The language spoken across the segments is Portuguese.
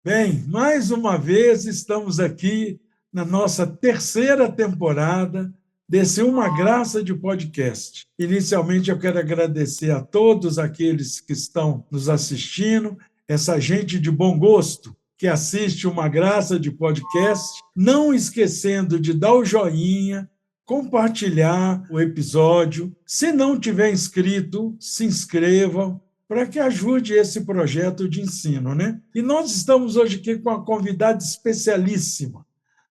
Bem, mais uma vez estamos aqui na nossa terceira temporada desse Uma Graça de Podcast. Inicialmente, eu quero agradecer a todos aqueles que estão nos assistindo, essa gente de bom gosto que assiste Uma Graça de Podcast, não esquecendo de dar o joinha, compartilhar o episódio. Se não tiver inscrito, se inscrevam, para que ajude esse projeto de ensino, né? E nós estamos hoje aqui com uma convidada especialíssima,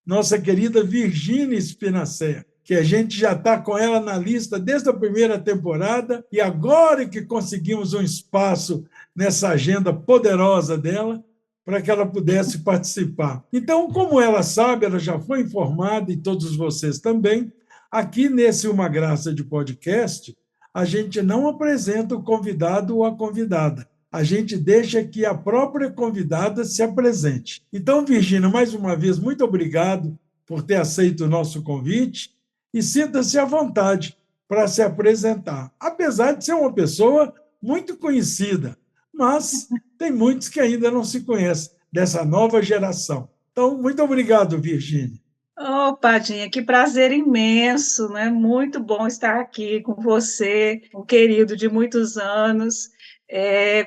nossa querida Virgínia Spinacé, que a gente já está com ela na lista desde a primeira temporada, e agora que conseguimos um espaço nessa agenda poderosa dela, para que ela pudesse participar. Então, como ela sabe, ela já foi informada, e todos vocês também, aqui nesse Uma Graça de Podcast, a gente não apresenta o convidado ou a convidada. A gente deixa que a própria convidada se apresente. Então, Virgínia, mais uma vez, muito obrigado por ter aceito o nosso convite e sinta-se à vontade para se apresentar, apesar de ser uma pessoa muito conhecida, mas tem muitos que ainda não se conhecem dessa nova geração. Então, muito obrigado, Virgínia. Oh, Padinha, que prazer imenso, né? Muito bom estar aqui com você, um querido de muitos anos.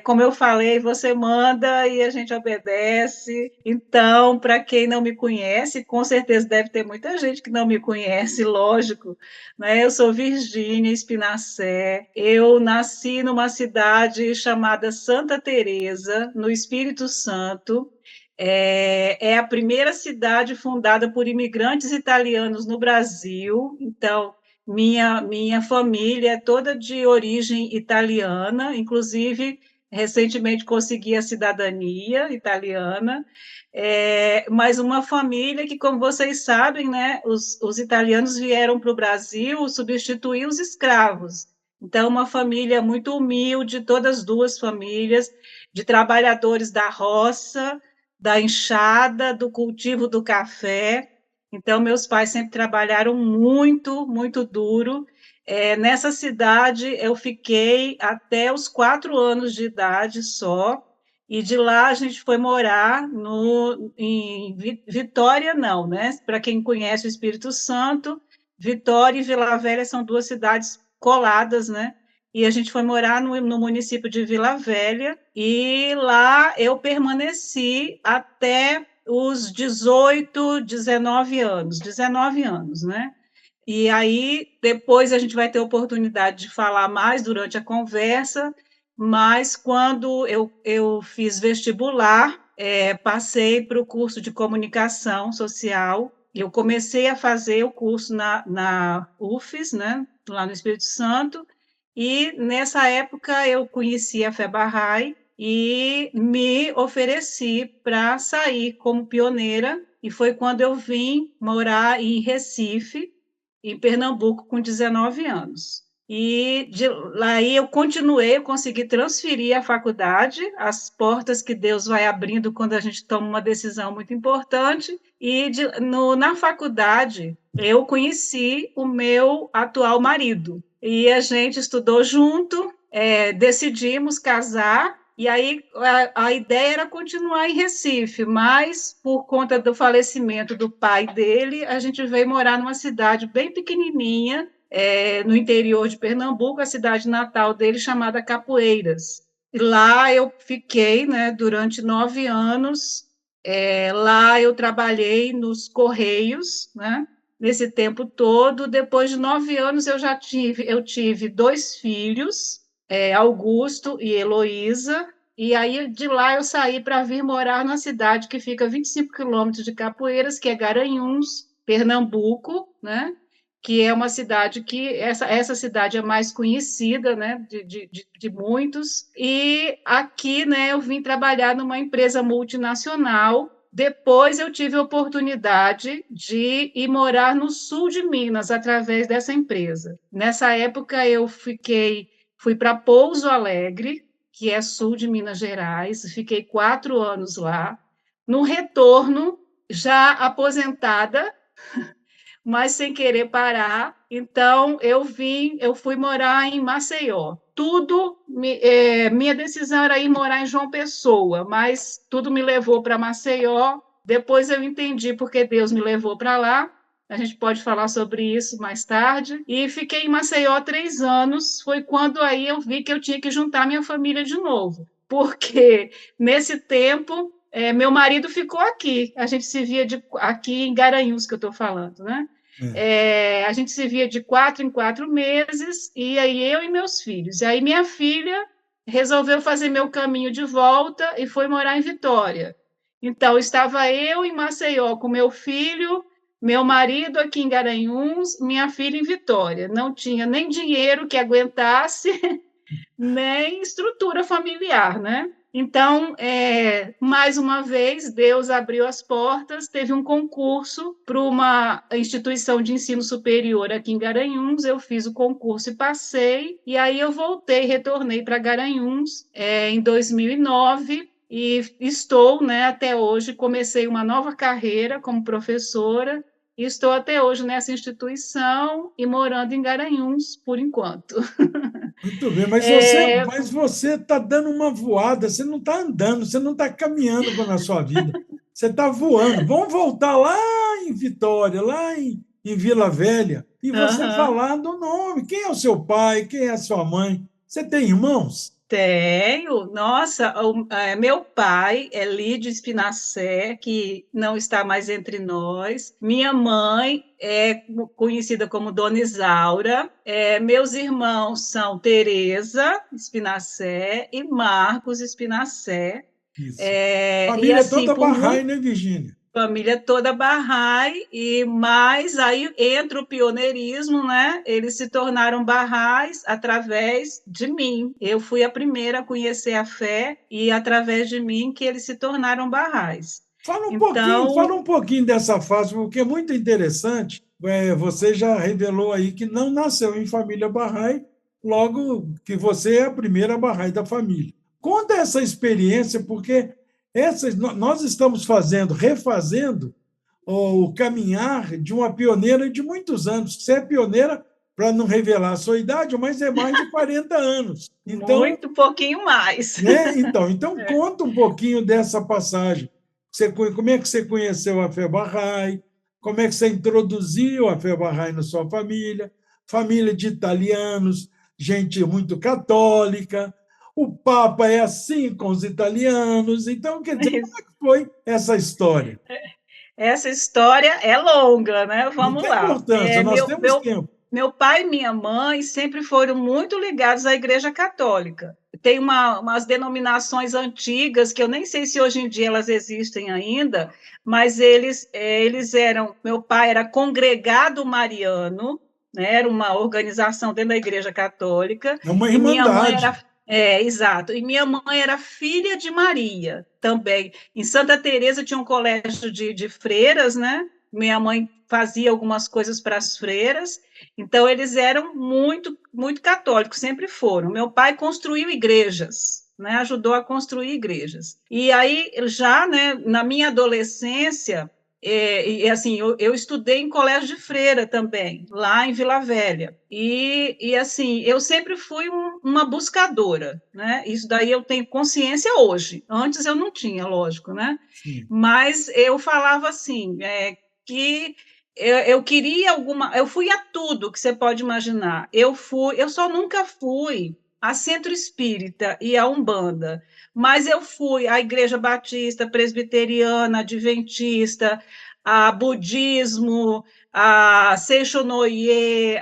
Como eu falei, você manda e a gente obedece. Então, para quem não me conhece, com certeza deve ter muita gente que não me conhece, lógico, né? Eu sou Virgínia Spinacé. Eu nasci numa cidade chamada Santa Teresa, no Espírito Santo. É a primeira cidade fundada por imigrantes italianos no Brasil. Então, minha família é toda de origem italiana, inclusive, recentemente consegui a cidadania italiana. Mas uma família que, como vocês sabem, né, os italianos vieram para o Brasil substituir os escravos. Então, uma família muito humilde, todas as duas famílias, de trabalhadores da roça, da enxada, do cultivo do café. Então, meus pais sempre trabalharam muito, muito duro. Nessa cidade, eu fiquei até os 4 anos de idade só, e de lá a gente foi morar em Vitória, não, né? Para quem conhece o Espírito Santo, Vitória e Vila Velha são duas cidades coladas, né? E a gente foi morar no município de Vila Velha, e lá eu permaneci até os 18, 19 anos, né? E aí, depois a gente vai ter oportunidade de falar mais durante a conversa, mas quando eu fiz vestibular, passei para o curso de comunicação social. Eu comecei a fazer o curso na UFES, né, lá no Espírito Santo, e nessa época eu conheci a FEBARRAE e me ofereci para sair como pioneira, e foi quando eu vim morar em Recife, em Pernambuco, com 19 anos. E de lá eu continuei, eu consegui transferir a faculdade, as portas que Deus vai abrindo quando a gente toma uma decisão muito importante. E na faculdade eu conheci o meu atual marido. E a gente estudou junto, decidimos casar. E aí a ideia era continuar em Recife, mas por conta do falecimento do pai dele, a gente veio morar numa cidade bem pequenininha, no interior de Pernambuco, a cidade natal dele, chamada Capoeiras. E lá eu fiquei, né, durante 9 anos. Lá eu trabalhei nos Correios, né? Nesse tempo todo. Depois de 9 anos, eu tive 2 filhos, Augusto e Heloísa, e aí de lá eu saí para vir morar na cidade que fica a 25 quilômetros de Capoeiras, que é Garanhuns, Pernambuco, né? Que é uma cidade que essa cidade é mais conhecida, né, de muitos. E aqui, né, eu vim trabalhar numa empresa multinacional. Depois eu tive a oportunidade de ir morar no sul de Minas através dessa empresa. Nessa época eu fui para Pouso Alegre, que é sul de Minas Gerais, fiquei 4 anos lá. No retorno, já aposentada, mas sem querer parar. Então, eu fui morar em Maceió. Minha decisão era ir morar em João Pessoa, mas tudo me levou para Maceió. Depois eu entendi porque Deus me levou para lá. A gente pode falar sobre isso mais tarde. E fiquei em Maceió 3 anos. Foi quando aí eu vi que eu tinha que juntar minha família de novo, porque nesse tempo meu marido ficou aqui. A gente se via aqui em Garanhuns, que eu estou falando, né? É. A gente se via de 4 em 4 meses, e aí eu e meus filhos. E aí minha filha resolveu fazer meu caminho de volta e foi morar em Vitória. Então, estava eu em Maceió com meu filho, meu marido aqui em Garanhuns, minha filha em Vitória. Não tinha nem dinheiro que aguentasse, nem estrutura familiar, né? Então, mais uma vez, Deus abriu as portas, teve um concurso para uma instituição de ensino superior aqui em Garanhuns, eu fiz o concurso e passei, e aí eu voltei, retornei para Garanhuns em 2009, e estou, né, até hoje, comecei uma nova carreira como professora, e estou até hoje nessa instituição e morando em Garanhuns, por enquanto. Muito bem, mas É, você está dando uma voada, você não está andando, você não está caminhando na sua vida, você está voando. Vamos voltar lá em Vitória, em Vila Velha, e você aham. falar do nome. Quem é o seu pai? Quem é a sua mãe? Você tem irmãos? Tenho. Nossa, meu pai é Lídio Espinacé, que não está mais entre nós. Minha mãe é conhecida como Dona Isaura. Meus irmãos são Tereza Espinacé e Marcos Espinacé. Isso. E Família assim, toda por Bahá'í, muito né, Virgínia? família toda Bahá'í, e mais aí entra o pioneirismo, né? Eles se tornaram Bahá'ís através de mim. Eu fui a primeira a conhecer a fé, e através de mim que eles se tornaram Bahá'ís. Fala Então, um pouquinho dessa fase, porque é muito interessante. Você já revelou aí que não nasceu em família Bahá'í, logo que você é a primeira Bahá'í da família. Conta essa experiência, porque nós estamos refazendo o caminhar de uma pioneira de muitos anos. Você é pioneira, para não revelar a sua idade, mas é mais de 40 anos. Então, muito pouquinho mais. né? Então conta um pouquinho dessa passagem. Como é que você conheceu a fé Bahá'í? Como é que você introduziu a fé Bahá'í na sua família? Família de italianos, gente muito católica. O Papa é assim com os italianos. Então, quer dizer, como é que foi essa história? Essa história é longa, né? Não Vamos tem lá. importância, nós temos tempo. Meu pai e minha mãe sempre foram muito ligados à Igreja Católica. Tem umas denominações antigas, que eu nem sei se hoje em dia elas existem ainda, mas eles eram. Meu pai era congregado mariano, né? Era uma organização dentro da Igreja Católica, É uma e minha mãe irmandade. era. Exato. E minha mãe era filha de Maria também. Em Santa Teresa tinha um colégio de freiras, né? Minha mãe fazia algumas coisas para as freiras, então eles eram muito, muito católicos, sempre foram. Meu pai construiu igrejas, né? Ajudou a construir igrejas. E aí, já, né, na minha adolescência, assim, eu estudei em colégio de freira também, lá em Vila Velha. Assim, eu sempre fui uma buscadora, né? Isso daí eu tenho consciência hoje. Antes eu não tinha, lógico, né? Sim. Mas eu falava assim, que eu queria eu fui a tudo que você pode imaginar. Eu só nunca fui a Centro Espírita e a Umbanda, mas eu fui à Igreja Batista, Presbiteriana, Adventista, a Budismo, a Seishonoye,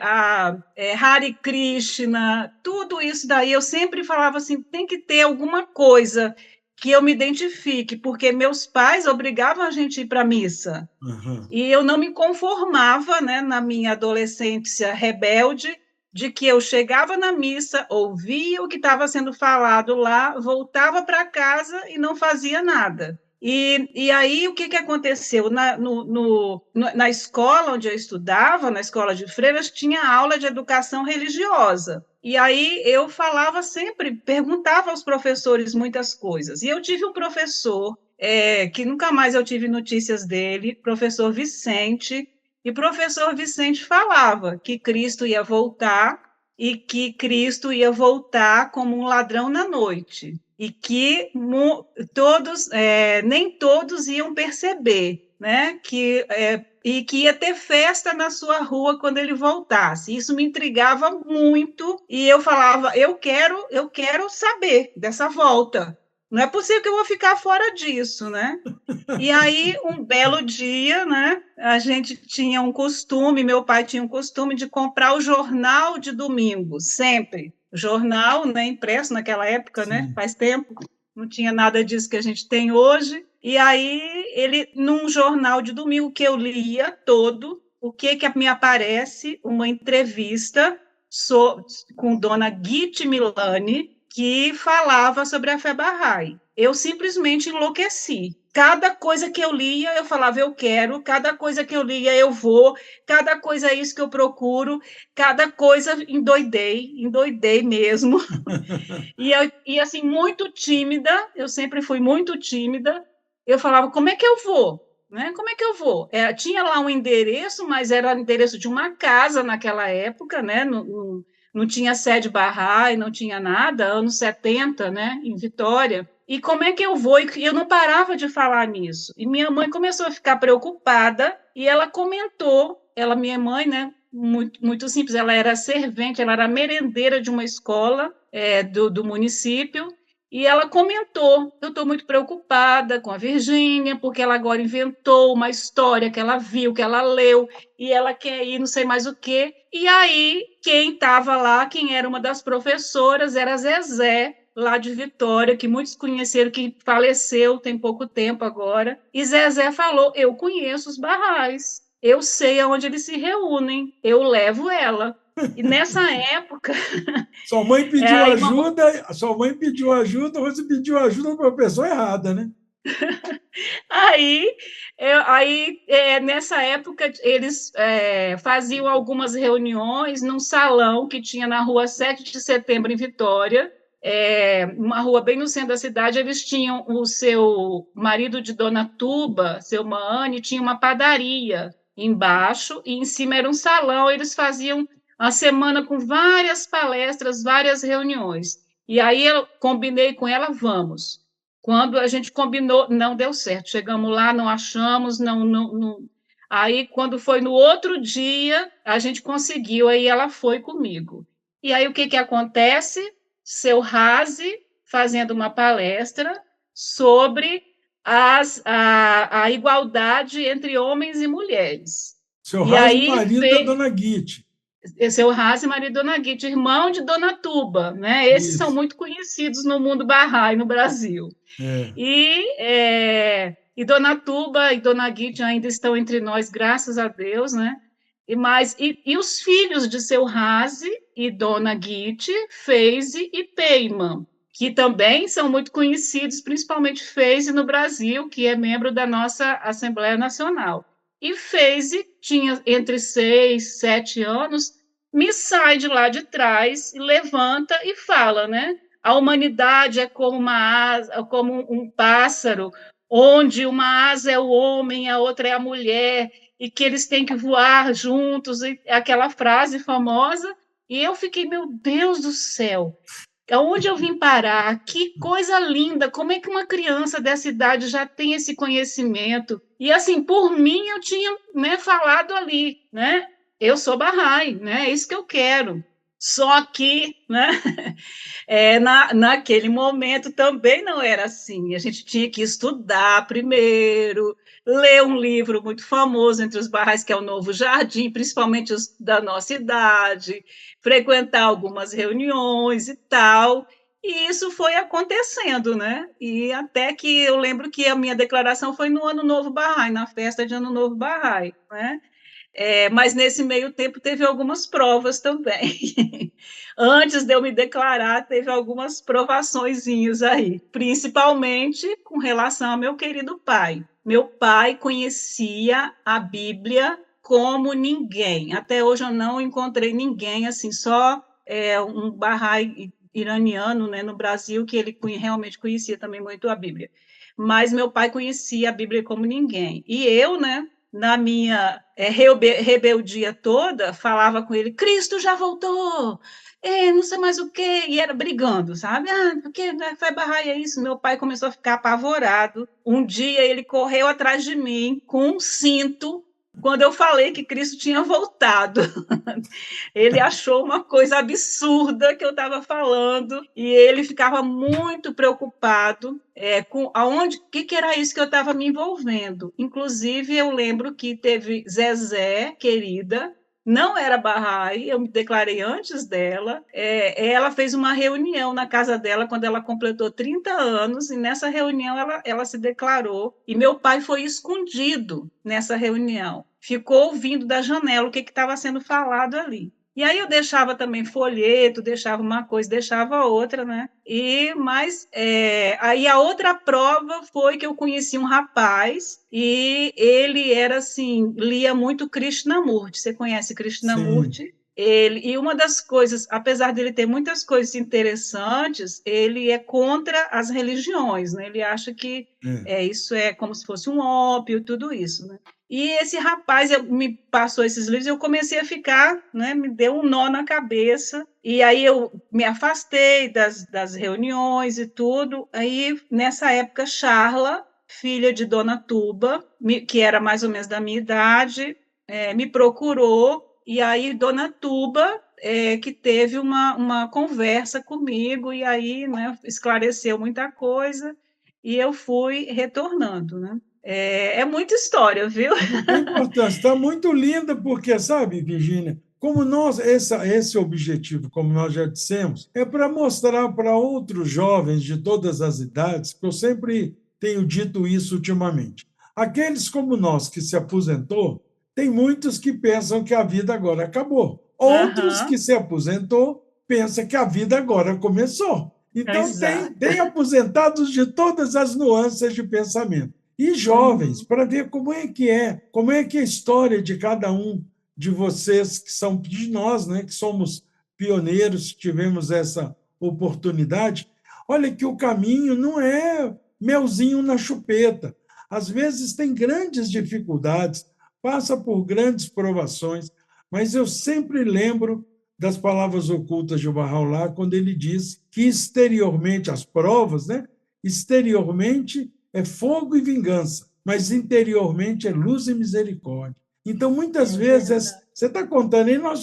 Hare Krishna, tudo isso daí eu sempre falava assim, tem que ter alguma coisa que eu me identifique, porque meus pais obrigavam a gente a ir para a missa. Uhum. E eu não me conformava, né, na minha adolescência rebelde, de que eu chegava na missa, ouvia o que estava sendo falado lá, voltava para casa e não fazia nada. E aí, o que aconteceu? Na escola onde eu estudava, na escola de freiras, tinha aula de educação religiosa. E aí eu falava sempre, perguntava aos professores muitas coisas. E eu tive um professor que nunca mais eu tive notícias dele, professor Vicente, E professor Vicente falava que Cristo ia voltar e que Cristo ia voltar como um ladrão na noite e que nem todos iam perceber, né? E que ia ter festa na sua rua quando ele voltasse. Isso me intrigava muito e eu falava, eu quero saber dessa volta. Não é possível que eu vou ficar fora disso, né? E aí, um belo dia, né, a gente tinha um costume, meu pai tinha um costume de comprar o jornal de domingo, sempre. Jornal, né, impresso naquela época, né, Sim. faz tempo, não tinha nada disso que a gente tem hoje. E aí, ele, num jornal de domingo que eu lia todo, o que me aparece? Uma entrevista com Dona Giti Milani, que falava sobre a fé Bahá'í. Eu simplesmente enlouqueci. Cada coisa que eu lia, eu falava, eu quero, cada coisa que eu lia, eu vou, cada coisa é isso que eu procuro, cada coisa endoidei mesmo. E assim, muito tímida, eu sempre fui muito tímida, eu falava, como é que eu vou? Né? Como é que eu vou? Tinha lá um endereço, mas era o endereço de uma casa naquela época, né? Não tinha sede Bahá'í, não tinha nada, anos 70, né? Em Vitória. E como é que eu vou? E eu não parava de falar nisso. E minha mãe começou a ficar preocupada e ela comentou, minha mãe, né? Muito, muito simples, ela era servente, ela era merendeira de uma escola do município, e ela comentou, eu estou muito preocupada com a Virgínia, porque ela agora inventou uma história que ela viu, que ela leu, e ela quer ir não sei mais o quê. E aí, quem estava lá, quem era uma das professoras, era Zezé, lá de Vitória, que muitos conheceram, que faleceu tem pouco tempo agora. E Zezé falou, eu conheço os Barrais, eu sei aonde eles se reúnem, eu levo ela. E nessa época... Sua mãe pediu Aí, ajuda, você pediu ajuda para a pessoa errada, né? nessa época, eles faziam algumas reuniões num salão que tinha na rua 7 de Setembro, em Vitória, uma rua bem no centro da cidade. Eles tinham o seu marido de Dona Tuba, seu Maane, tinha uma padaria embaixo, e em cima era um salão. Eles faziam uma semana com várias palestras, várias reuniões. E aí eu combinei com ela, vamos. Quando a gente combinou, não deu certo. Chegamos lá, não achamos, não. Aí, quando foi no outro dia, a gente conseguiu, aí ela foi comigo. E aí, o que acontece? Seu Razi fazendo uma palestra sobre a igualdade entre homens e mulheres. Seu E Raso, aí, marido da Dona Guite. seu Razi, marido de Dona Guite, irmão de Dona Tuba, né? Esses são Isso. muito conhecidos no mundo Bahá'í, no Brasil. É. E Dona Tuba e Dona Guide ainda estão entre nós, graças a Deus, né? E os filhos de seu Razi e Dona Guide, Feize e Peyman, que também são muito conhecidos, principalmente Feize no Brasil, que é membro da nossa Assembleia Nacional. E Feize tinha entre 6, 7 anos, me sai de lá de trás, levanta e fala, né? A humanidade é como uma asa, como um pássaro, onde uma asa é o homem, a outra é a mulher, e que eles têm que voar juntos, e aquela frase famosa. E eu fiquei, meu Deus do céu, aonde eu vim parar? Que coisa linda! Como é que uma criança dessa idade já tem esse conhecimento? E assim, por mim, eu tinha, né, falado ali, né? Eu sou Bahá'í, né? É isso que eu quero. Só que, né, naquele momento também não era assim. A gente tinha que estudar primeiro, ler um livro muito famoso entre os Barrais, que é o Novo Jardim, principalmente os da nossa idade, frequentar algumas reuniões e tal. E isso foi acontecendo, né? E até que eu lembro que a minha declaração foi no Ano Novo Bahá'í, na festa de Ano Novo Bahá'í, né? Mas nesse meio tempo teve algumas provas também. Antes de eu me declarar, teve algumas provaçõezinhas aí, principalmente com relação ao meu querido pai. Meu pai conhecia a Bíblia como ninguém. Até hoje eu não encontrei ninguém assim, só um Bahá'í iraniano, né, no Brasil, que ele realmente conhecia também muito a Bíblia. Mas meu pai conhecia a Bíblia como ninguém. E eu, né, na minha rebeldia toda, falava com ele, Cristo já voltou, não sei mais o quê, e era brigando, sabe? Porque vai barrar isso. Meu pai começou a ficar apavorado. Um dia ele correu atrás de mim com um cinto, quando eu falei que Cristo tinha voltado. Ele achou uma coisa absurda que eu estava falando e ele ficava muito preocupado com aonde, que era isso que eu estava me envolvendo. Inclusive, eu lembro que teve Zezé, querida, não era Bahá'í, eu me declarei antes dela. Ela fez uma reunião na casa dela quando ela completou 30 anos, e nessa reunião ela se declarou. E meu pai foi escondido nessa reunião. Ficou ouvindo da janela o que estava sendo falado ali. E aí eu deixava também folheto, deixava uma coisa, deixava outra, né? Mas aí a outra prova foi que eu conheci um rapaz e ele era assim, lia muito Krishnamurti. Você conhece Sim. Krishnamurti? E uma das coisas, apesar dele ter muitas coisas interessantes, ele é contra as religiões, né? Ele acha que É. isso é como se fosse um ópio, tudo isso, né? E esse rapaz me passou esses livros e eu comecei a ficar, né, me deu um nó na cabeça, e aí eu me afastei das reuniões e tudo. Aí, nessa época, Charla, filha de Dona Tuba, que era mais ou menos da minha idade, me procurou, e aí Dona Tuba, que teve uma conversa comigo, e aí, né, esclareceu muita coisa, e eu fui retornando, né? É muita história, viu? Muita importância. Está muito linda, porque, sabe, Virgínia, como nós, esse objetivo, como nós já dissemos, é para mostrar para outros jovens de todas as idades, que eu sempre tenho dito isso ultimamente. Aqueles como nós que se aposentou, tem muitos que pensam que a vida agora acabou. Outros que Aham, se aposentou pensam que a vida agora começou. Então, exato. tem aposentados de todas as nuances de pensamento e jovens, Uhum. para ver como é que é a história de cada um de vocês, que são de nós, né, que somos pioneiros, tivemos essa oportunidade. Olha que o caminho não é melzinho na chupeta. Às vezes tem grandes dificuldades, passa por grandes provações, mas eu sempre lembro das palavras ocultas de Bahá'u'lláh, quando ele diz que exteriormente, as provas, né, exteriormente é fogo e vingança, mas interiormente é luz e misericórdia. Então, muitas É vezes, verdade. você está contando aí, nós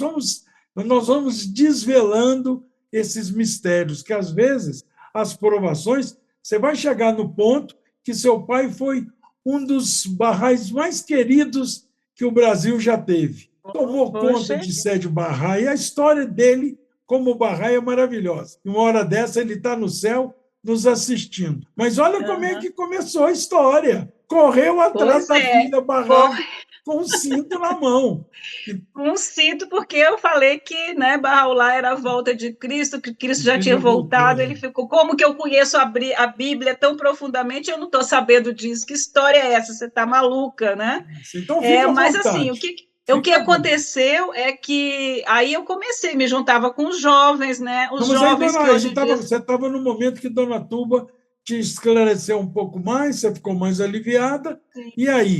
vamos desvelando esses mistérios, que às vezes as provações, você vai chegar no ponto que seu pai foi um dos barrais mais queridos que o Brasil já teve. Tomou conta Poxa, de Sede Barra, e a história dele como Barra é maravilhosa. E uma hora dessa ele está no céu nos assistindo. Mas olha como é uhum. que começou a história. Correu atrás Pois da é, filha Barra foi com um cinto na mão. E um cinto, porque eu falei que, né, Bahá'u'lláh era a volta de Cristo, que Cristo já Cristo tinha já voltou. voltado. Ele ficou, como que eu conheço a Bíblia tão profundamente? Eu não estou sabendo disso. Que história é essa? Você está maluca, né? Então fica à Mas assim, vontade. o que Fica à vontade. aconteceu é que aí eu comecei, me juntava com os jovens, né? Não, Os mas aí, jovens dona, que aí hoje em dia. você estava no momento que Dona Tuba te esclareceu um pouco mais, você ficou mais aliviada, Sim. e aí?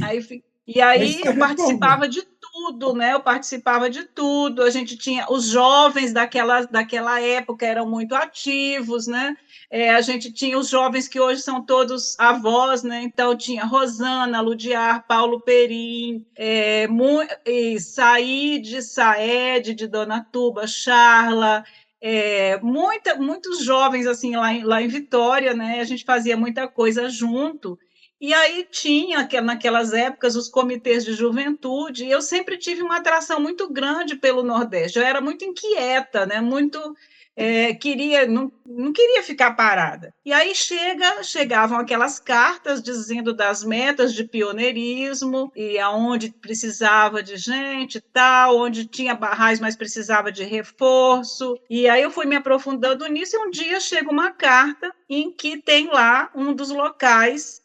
E Aí aí você eu retornou. participava de tudo, né? Eu participava de tudo. A gente tinha os jovens daquela época eram muito ativos, né? A gente tinha os jovens que hoje são todos avós, né? Então tinha Rosana, Ludiar, Paulo Perim, Saíde, Saed, de Dona Tuba, Charla, muitos jovens assim lá em Vitória, né? A gente fazia muita coisa junto. E aí tinha, naquelas épocas, os comitês de juventude, e eu sempre tive uma atração muito grande pelo Nordeste. Eu era muito inquieta, né? Não queria ficar parada. E aí chegavam aquelas cartas dizendo das metas de pioneirismo, e aonde precisava de gente, tal, onde tinha barrais, mas precisava de reforço. E aí eu fui me aprofundando nisso, e um dia chega uma carta em que tem lá um dos locais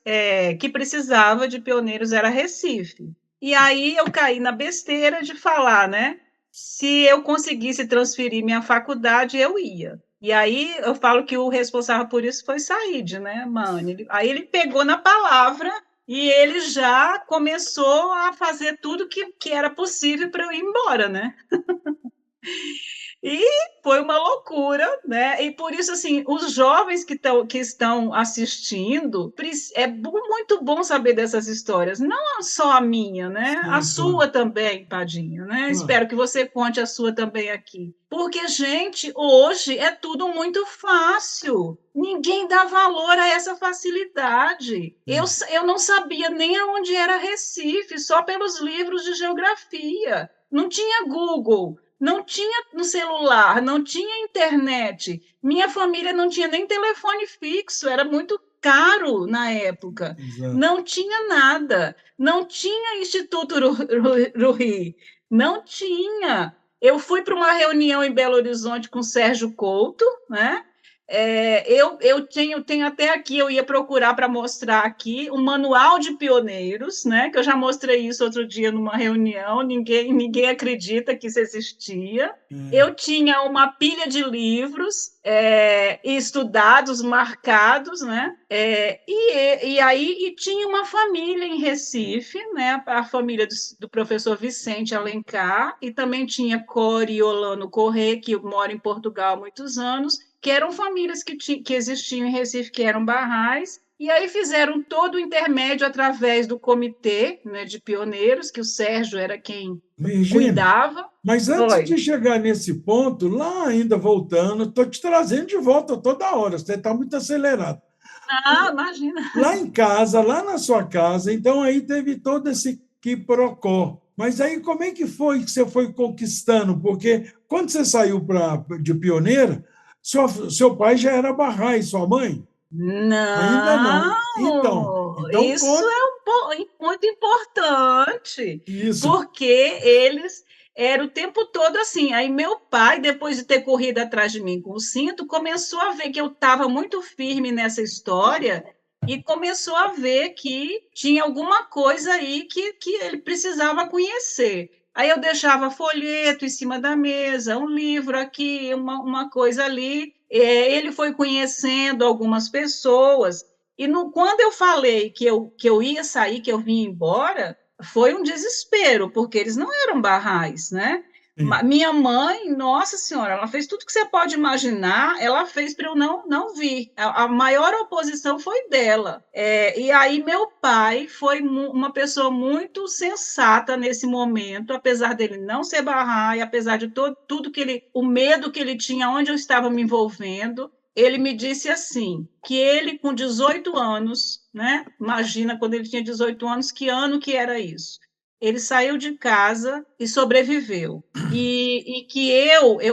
que precisava de pioneiros, era Recife. E aí eu caí na besteira de falar, né? Se eu conseguisse transferir minha faculdade, eu ia. E aí eu falo que o responsável por isso foi Said, né, Mani? Aí ele pegou na palavra E ele já começou a fazer tudo que era possível para eu ir embora, né? E foi uma loucura, né? E por isso, assim, os jovens que estão assistindo, muito bom saber dessas histórias, não só a minha, né? A Sim, claro. sua também, Padinho, né? Claro. Espero que você conte a sua também aqui. Porque, gente, hoje é tudo muito fácil. Ninguém dá valor a essa facilidade. É. Eu não sabia nem aonde era Recife, só pelos livros de geografia. Não tinha Google, não tinha no celular, não tinha internet. Minha família não tinha nem telefone fixo, era muito caro na época. Exato. Não tinha nada. Não tinha Instituto Ruri. Não tinha. Eu fui para uma reunião em Belo Horizonte com o Sérgio Couto, né? Eu tenho até aqui, eu ia procurar para mostrar aqui o manual de pioneiros, né? Que eu já mostrei isso outro dia numa reunião, ninguém acredita que isso existia. É. Eu tinha uma pilha de livros estudados, marcados, né? E tinha uma família em Recife, né? A família do professor Vicente Alencar, e também tinha Core e Olano Corrêa, que mora em Portugal há muitos anos, que eram famílias que existiam em Recife, que eram barrais, e aí fizeram todo o intermédio através do comitê, né, de pioneiros, que o Sérgio era quem Virgínia, cuidava. mas antes Oi. de chegar nesse ponto, lá ainda voltando, estou te trazendo de volta toda hora, você está muito acelerado. Ah, imagina. Lá em casa, lá na sua casa, então aí teve todo esse quiprocó. Mas aí como é que foi que você foi conquistando? Porque quando você saiu de pioneira, seu pai já era Bahá'í, sua mãe? Ainda não. Então, Não, então isso conta é muito importante, isso. porque eles eram o tempo todo assim. Aí meu pai, depois de ter corrido atrás de mim com o cinto, começou a ver que eu estava muito firme nessa história e começou a ver que tinha alguma coisa aí que ele precisava conhecer. Aí eu deixava folheto em cima da mesa, um livro aqui, uma coisa ali. Ele foi conhecendo algumas pessoas, e quando eu falei que eu ia sair, que eu vinha embora, foi um desespero, porque eles não eram barrais, né? Sim. Minha mãe, nossa senhora, ela fez tudo que você pode imaginar, ela fez para eu não vir. A maior oposição foi dela. E aí meu pai foi uma pessoa muito sensata nesse momento, apesar dele não ser barrai, apesar de tudo o medo que ele tinha, onde eu estava me envolvendo, ele me disse assim, que ele com 18 anos, né? Imagina quando ele tinha 18 anos, que ano que era isso? Ele saiu de casa e sobreviveu. E que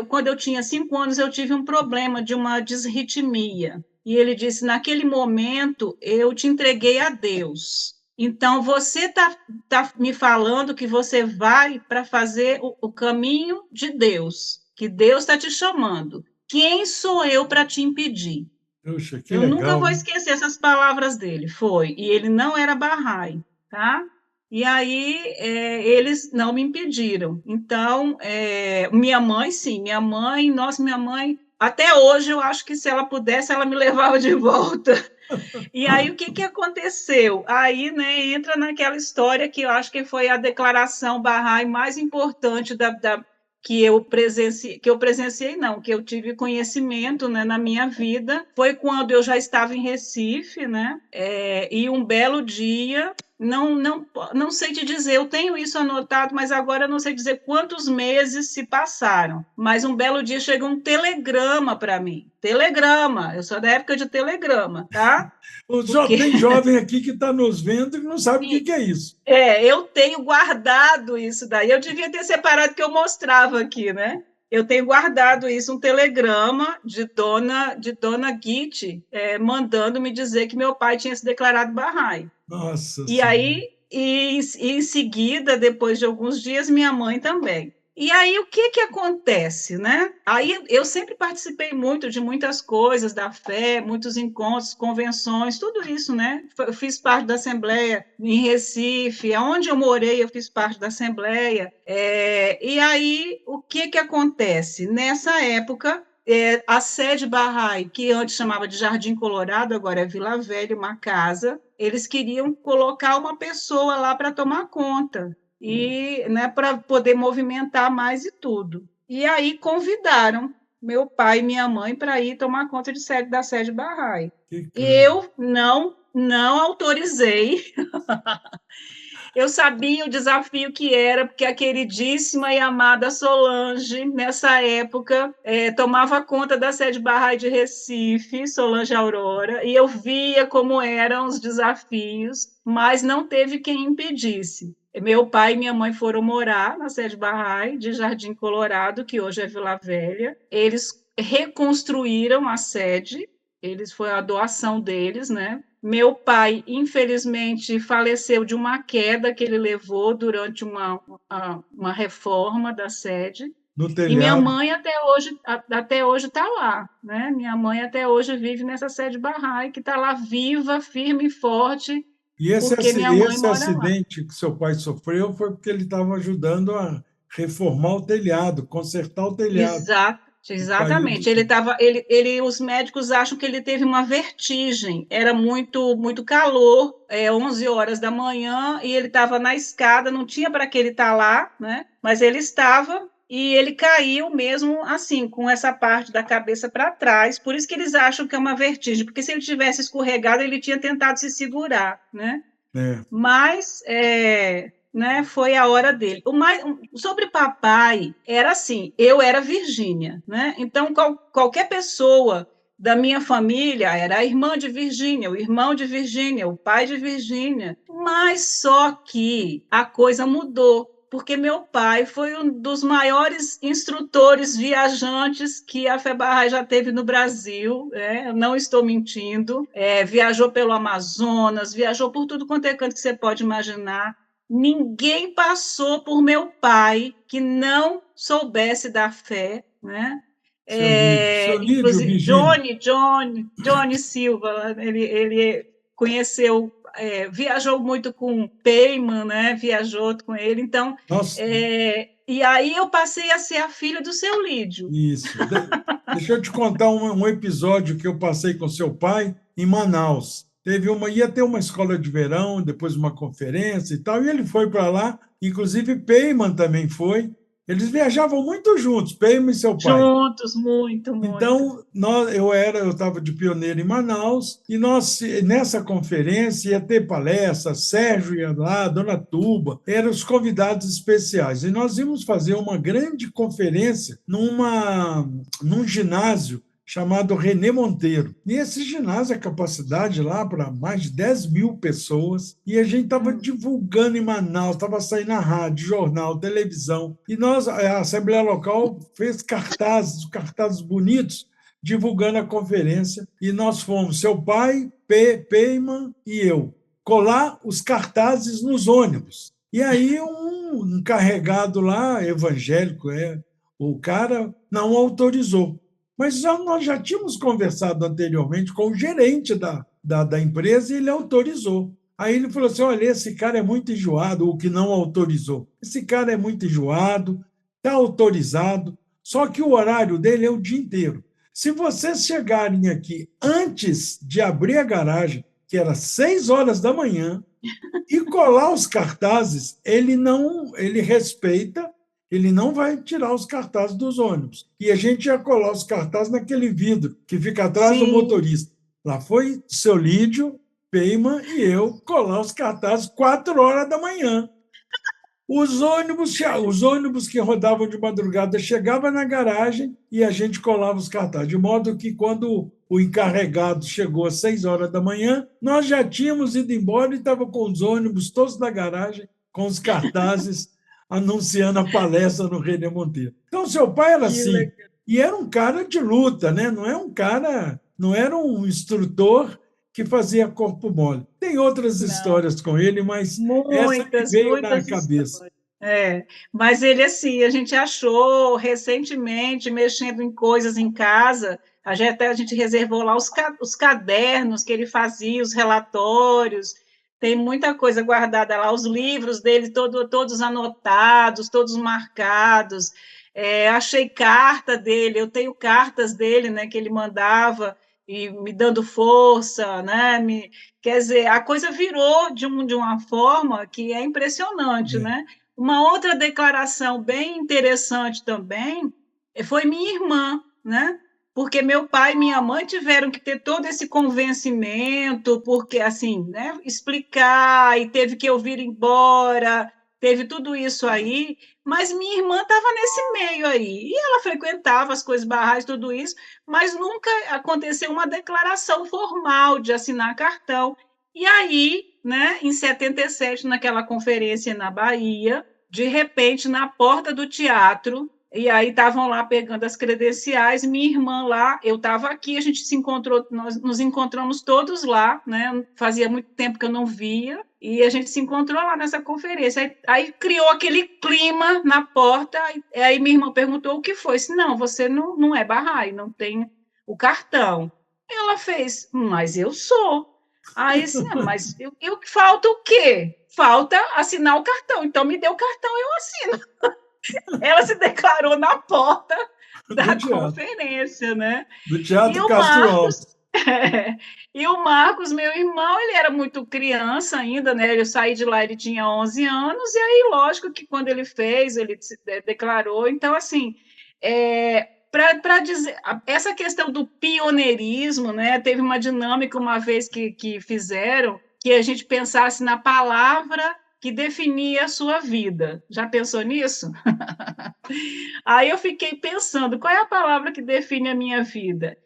quando eu tinha 5 anos, eu tive um problema de uma disritmia. E ele disse: naquele momento, eu te entreguei a Deus. Então, você tá me falando que você vai para fazer o caminho de Deus, que Deus está te chamando. Quem sou eu para te impedir? Puxa, que Eu nunca legal, vou hein? esquecer essas palavras dele. Foi. E ele não era Bahá'í, tá? E aí eles não me impediram. Então, minha mãe, sim, minha mãe, até hoje eu acho que se ela pudesse, ela me levava de volta. E aí o que aconteceu? Aí, né, entra naquela história que eu acho que foi a declaração Bahá'í mais importante que eu presenciei, não, que eu tive conhecimento, né, na minha vida, foi quando eu já estava em Recife, né, e um belo dia, não sei te dizer, eu tenho isso anotado, mas agora eu não sei dizer quantos meses se passaram, mas um belo dia chegou um telegrama para mim, telegrama, eu sou da época de telegrama, tá? Porque Tem jovem aqui que está nos vendo e não sabe o que que é isso. eu tenho guardado isso daí. Eu devia ter separado que eu mostrava aqui, né? Eu tenho guardado isso, um telegrama de dona Git, mandando me dizer que meu pai tinha se declarado Bahá'í. Nossa E Senhora. aí, em seguida, depois de alguns dias, minha mãe também. E aí, o que acontece, né? Aí, eu sempre participei muito de muitas coisas da fé, muitos encontros, convenções, tudo isso, né? Eu fiz parte da Assembleia em Recife, onde eu morei, eu fiz parte da Assembleia. E aí, o que acontece? Nessa época, a sede Bahá'í, que antes chamava de Jardim Colorado, agora é Vila Velha, uma casa, eles queriam colocar uma pessoa lá para tomar conta, e, né, para poder movimentar mais e tudo. E aí convidaram meu pai e minha mãe para ir tomar conta da sede Bahá'í. Eu não autorizei. Eu sabia o desafio que era, porque a queridíssima e amada Solange, nessa época, tomava conta da sede Bahá'í de Recife, Solange Aurora, e eu via como eram os desafios, mas não teve quem impedisse. Meu pai e minha mãe foram morar na sede Bahá'í de Jardim Colorado, que hoje é Vila Velha. Eles reconstruíram a sede, foi a doação deles, né? Meu pai, infelizmente, faleceu de uma queda que ele levou durante uma reforma da sede. No E minha telhado. mãe até hoje está lá, né? Minha mãe até hoje vive nessa sede Bahá'í, que está lá viva, firme e forte, E porque minha mãe esse mora lá. acidente que seu pai sofreu foi porque ele estava ajudando a reformar o telhado, consertar o telhado. E caiu Exatamente. Os médicos acham que ele teve uma vertigem. Era muito calor, 11 horas da manhã, e ele estava na escada, não tinha para que ele estar lá, né? Mas ele estava e ele caiu mesmo assim, com essa parte da cabeça para trás. Por isso que eles acham que é uma vertigem, porque se ele tivesse escorregado, ele tinha tentado se segurar, né? É. Mas né, foi a hora dele. Sobre papai, era assim, eu era Virgínia, né? Então, qualquer pessoa da minha família era a irmã de Virgínia, o irmão de Virgínia, o pai de Virgínia. Mas só que a coisa mudou, porque meu pai foi um dos maiores instrutores viajantes que a FEBARRA já teve no Brasil, eu não estou mentindo, viajou pelo Amazonas, viajou por tudo quanto é canto que você pode imaginar. Ninguém passou por meu pai que não soubesse da fé, né? Seu Lídio, Inclusive, Virgínia. Johnny Silva, ele conheceu, viajou muito com Peyman, né? Viajou com ele, então, Nossa, e aí eu passei a ser a filha do seu Lídio. isso. Deixa eu te contar um episódio que eu passei com seu pai em Manaus. Ia ter uma escola de verão, depois uma conferência e tal, e ele foi para lá, inclusive Peyman também foi. Eles viajavam muito juntos, Peyman e seu pai. Juntos, muito, muito. Então, eu estava de pioneiro em Manaus, e nessa conferência ia ter palestra, Sérgio ia lá, Dona Tuba, eram os convidados especiais. E nós íamos fazer uma grande conferência num ginásio chamado René Monteiro. E esse ginásio, a capacidade lá para mais de 10.000 pessoas, e a gente estava divulgando em Manaus, estava saindo na rádio, jornal, televisão, e a Assembleia Local fez cartazes bonitos, divulgando a conferência, e nós fomos, seu pai, Peyman e eu, colar os cartazes nos ônibus. E aí um encarregado lá, evangélico, o cara não autorizou. Mas nós já tínhamos conversado anteriormente com o gerente da empresa e ele autorizou. Aí ele falou assim: olha, esse cara é muito enjoado, o que não autorizou. Esse cara é muito enjoado, está autorizado, só que o horário dele é o dia inteiro. Se vocês chegarem aqui antes de abrir a garagem, que era 6 horas da manhã, e colar os cartazes, ele respeita. Ele não vai tirar os cartazes dos ônibus. E a gente ia colar os cartazes naquele vidro que fica atrás do motorista. Lá foi seu Lídio, Peyman e eu colar os cartazes 4 horas da manhã. Os ônibus que rodavam de madrugada chegavam na garagem e a gente colava os cartazes. De modo que, quando o encarregado chegou às 6 horas da manhã, nós já tínhamos ido embora e estava com os ônibus todos na garagem, com os cartazes anunciando a palestra no René Monteiro. Então, seu pai era assim, e era um cara de luta, né? Não era um instrutor que fazia corpo mole. Tem outras histórias com ele, mas essa me veio na cabeça. Mas ele, assim, a gente achou recentemente, mexendo em coisas em casa, a gente reservou lá os cadernos que ele fazia, os relatórios, tem muita coisa guardada lá, os livros dele todos anotados, todos marcados. achei carta dele, eu tenho cartas dele, né, que ele mandava e me dando força, né, quer dizer, a coisa virou de uma forma que é impressionante, É. né? Uma outra declaração bem interessante também foi minha irmã, né? Porque meu pai e minha mãe tiveram que ter todo esse convencimento, porque, assim, né, explicar, e teve que eu vir embora, teve tudo isso aí, mas minha irmã estava nesse meio aí, e ela frequentava as coisas barrais, tudo isso, mas nunca aconteceu uma declaração formal de assinar cartão. E aí, né, em 77, naquela conferência na Bahia, de repente, na porta do teatro, e aí estavam lá pegando as credenciais, minha irmã lá, eu estava aqui, a gente se encontrou, nós nos encontramos todos lá, né? Fazia muito tempo que eu não via, e a gente se encontrou lá nessa conferência. Aí criou aquele clima na porta, aí minha irmã perguntou o que foi. Disse, não, você não é Bahá'í, não tem o cartão. Ela fez, mas eu sou. Aí, assim, mas falta o quê? Falta assinar o cartão. Então, me dê o cartão, eu assino. Ela se declarou na porta Do da teatro. conferência, né? Do E Teatro o Castro Alto. Marcos, e o Marcos, meu irmão, ele era muito criança ainda, né? Eu saí de lá, ele tinha 11 anos, e aí, lógico que quando ele fez, ele se declarou. Então, assim, para dizer, essa questão do pioneirismo, né? Teve uma dinâmica uma vez que fizeram, que a gente pensasse na palavra que definia a sua vida. Já pensou nisso? Aí eu fiquei pensando, qual é a palavra que define a minha vida?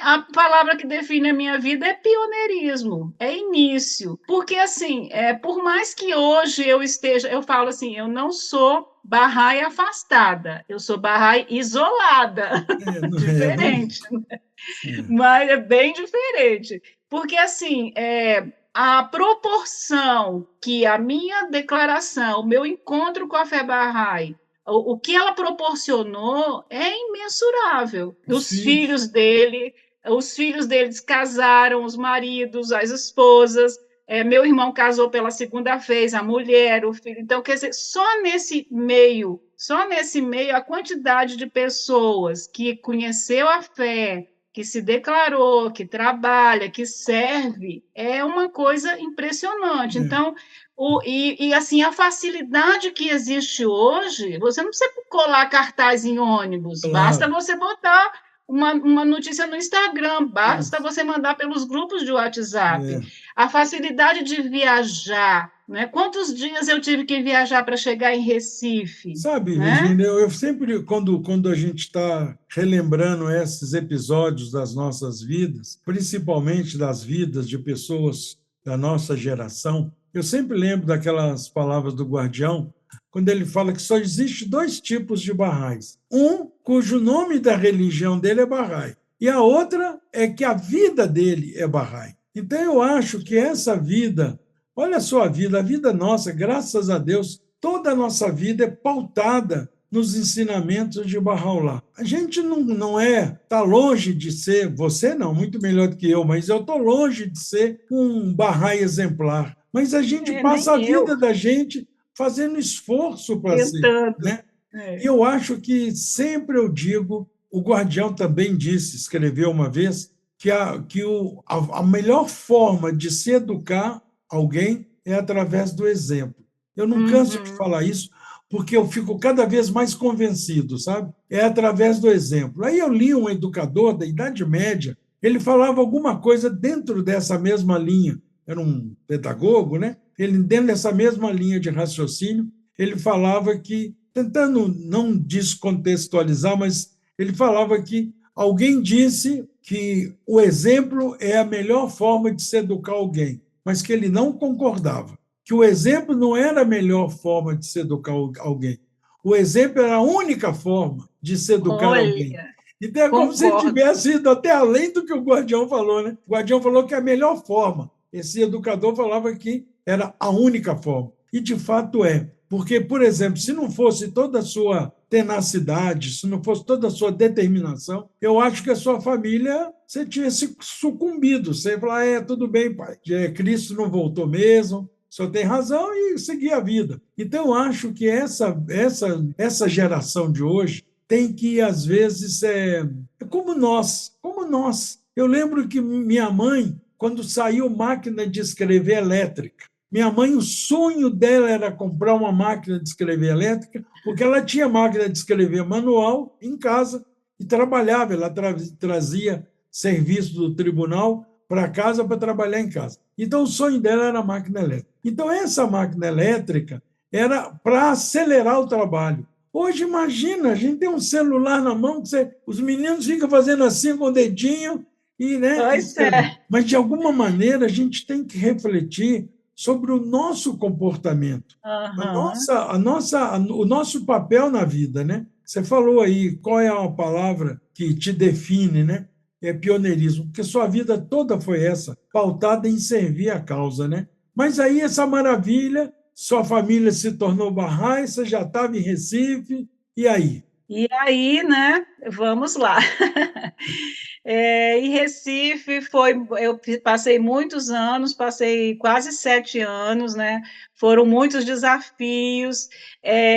A palavra que define a minha vida é pioneirismo, é início. Porque, assim, por mais que hoje eu falo assim, eu não sou Bahá'í afastada, eu sou Bahá'í isolada, Não, diferente, mas é bem diferente. Porque, assim, a proporção que a minha declaração, o meu encontro com a fé Bahá'í, o que ela proporcionou é imensurável. sim. Os filhos deles casaram, os maridos, as esposas. Meu irmão casou pela segunda vez, a mulher, o filho. Então, quer dizer, só nesse meio, a quantidade de pessoas que conheceu a fé, que se declarou, que trabalha, que serve, é uma coisa impressionante. É, Então, assim, a facilidade que existe hoje, você não precisa colar cartaz em ônibus, basta claro. você botar uma notícia no Instagram, basta Isso. você mandar pelos grupos de WhatsApp. É. A facilidade de viajar, né? Quantos dias eu tive que viajar para chegar em Recife, Sabe, né? Virginia, eu sempre, quando a gente está relembrando esses episódios das nossas vidas, principalmente das vidas de pessoas da nossa geração, eu sempre lembro daquelas palavras do Guardião, quando ele fala que só existe dois tipos de Bahá'ís. Um, cujo nome da religião dele é Bahá'í, e a outra é que a vida dele é Bahá'í. Então, eu acho que essa vida, olha só a vida nossa, graças a Deus, toda a nossa vida é pautada nos ensinamentos de Bahá'u'lláh. A gente não está longe de ser, você não, muito melhor do que eu, mas eu estou longe de ser um Bahá'í exemplar. Mas a gente passa a Nem eu vida da gente fazendo esforço para ser. tentando. Né? E eu acho que sempre eu digo, o Guardião também disse, escreveu uma vez, que a melhor forma de se educar alguém é através do exemplo. Eu não canso de Uhum. falar isso, porque eu fico cada vez mais convencido, sabe? É através do exemplo. Aí eu li um educador da Idade Média, ele falava alguma coisa dentro dessa mesma linha, era um pedagogo, né? Ele, dentro dessa mesma linha de raciocínio, ele falava que, tentando não descontextualizar, mas ele falava que alguém disse que o exemplo é a melhor forma de se educar alguém, mas que ele não concordava, que o exemplo não era a melhor forma de se educar alguém. O exemplo era a única forma de se educar alguém. Olha, Então, é como se ele concordo. tivesse ido até além do que o Guardião falou. Né? O Guardião falou que é a melhor forma. Esse educador falava que era a única forma. E, de fato, é. Porque, por exemplo, se não fosse toda a sua tenacidade, se não fosse toda a sua determinação, eu acho que a sua família, você tinha se sucumbido. Você ia falar, tudo bem, pai, Cristo não voltou mesmo, senhor tem razão, e seguir a vida. Então, eu acho que essa geração de hoje tem que, às vezes, como nós, como nós. Eu lembro que minha mãe, quando saiu máquina de escrever elétrica, minha mãe, o sonho dela era comprar uma máquina de escrever elétrica, porque ela tinha máquina de escrever manual em casa e trabalhava, ela trazia serviço do tribunal para casa para trabalhar em casa. Então, o sonho dela era a máquina elétrica. Então, essa máquina elétrica era para acelerar o trabalho. Hoje, imagina, a gente tem um celular na mão, os meninos ficam fazendo assim com o dedinho, Pois é. mas, de alguma maneira, a gente tem que refletir sobre o nosso comportamento, o nosso papel na vida, né? Você falou aí, qual é a palavra que te define, né? É pioneirismo, porque sua vida toda foi essa, pautada em servir a causa, né? Mas aí essa maravilha, sua família se tornou Bahá'í, você já estava em Recife, e aí? E aí, né? Vamos lá. Em Recife eu passei muitos anos, passei quase 7 anos, né? Foram muitos desafios.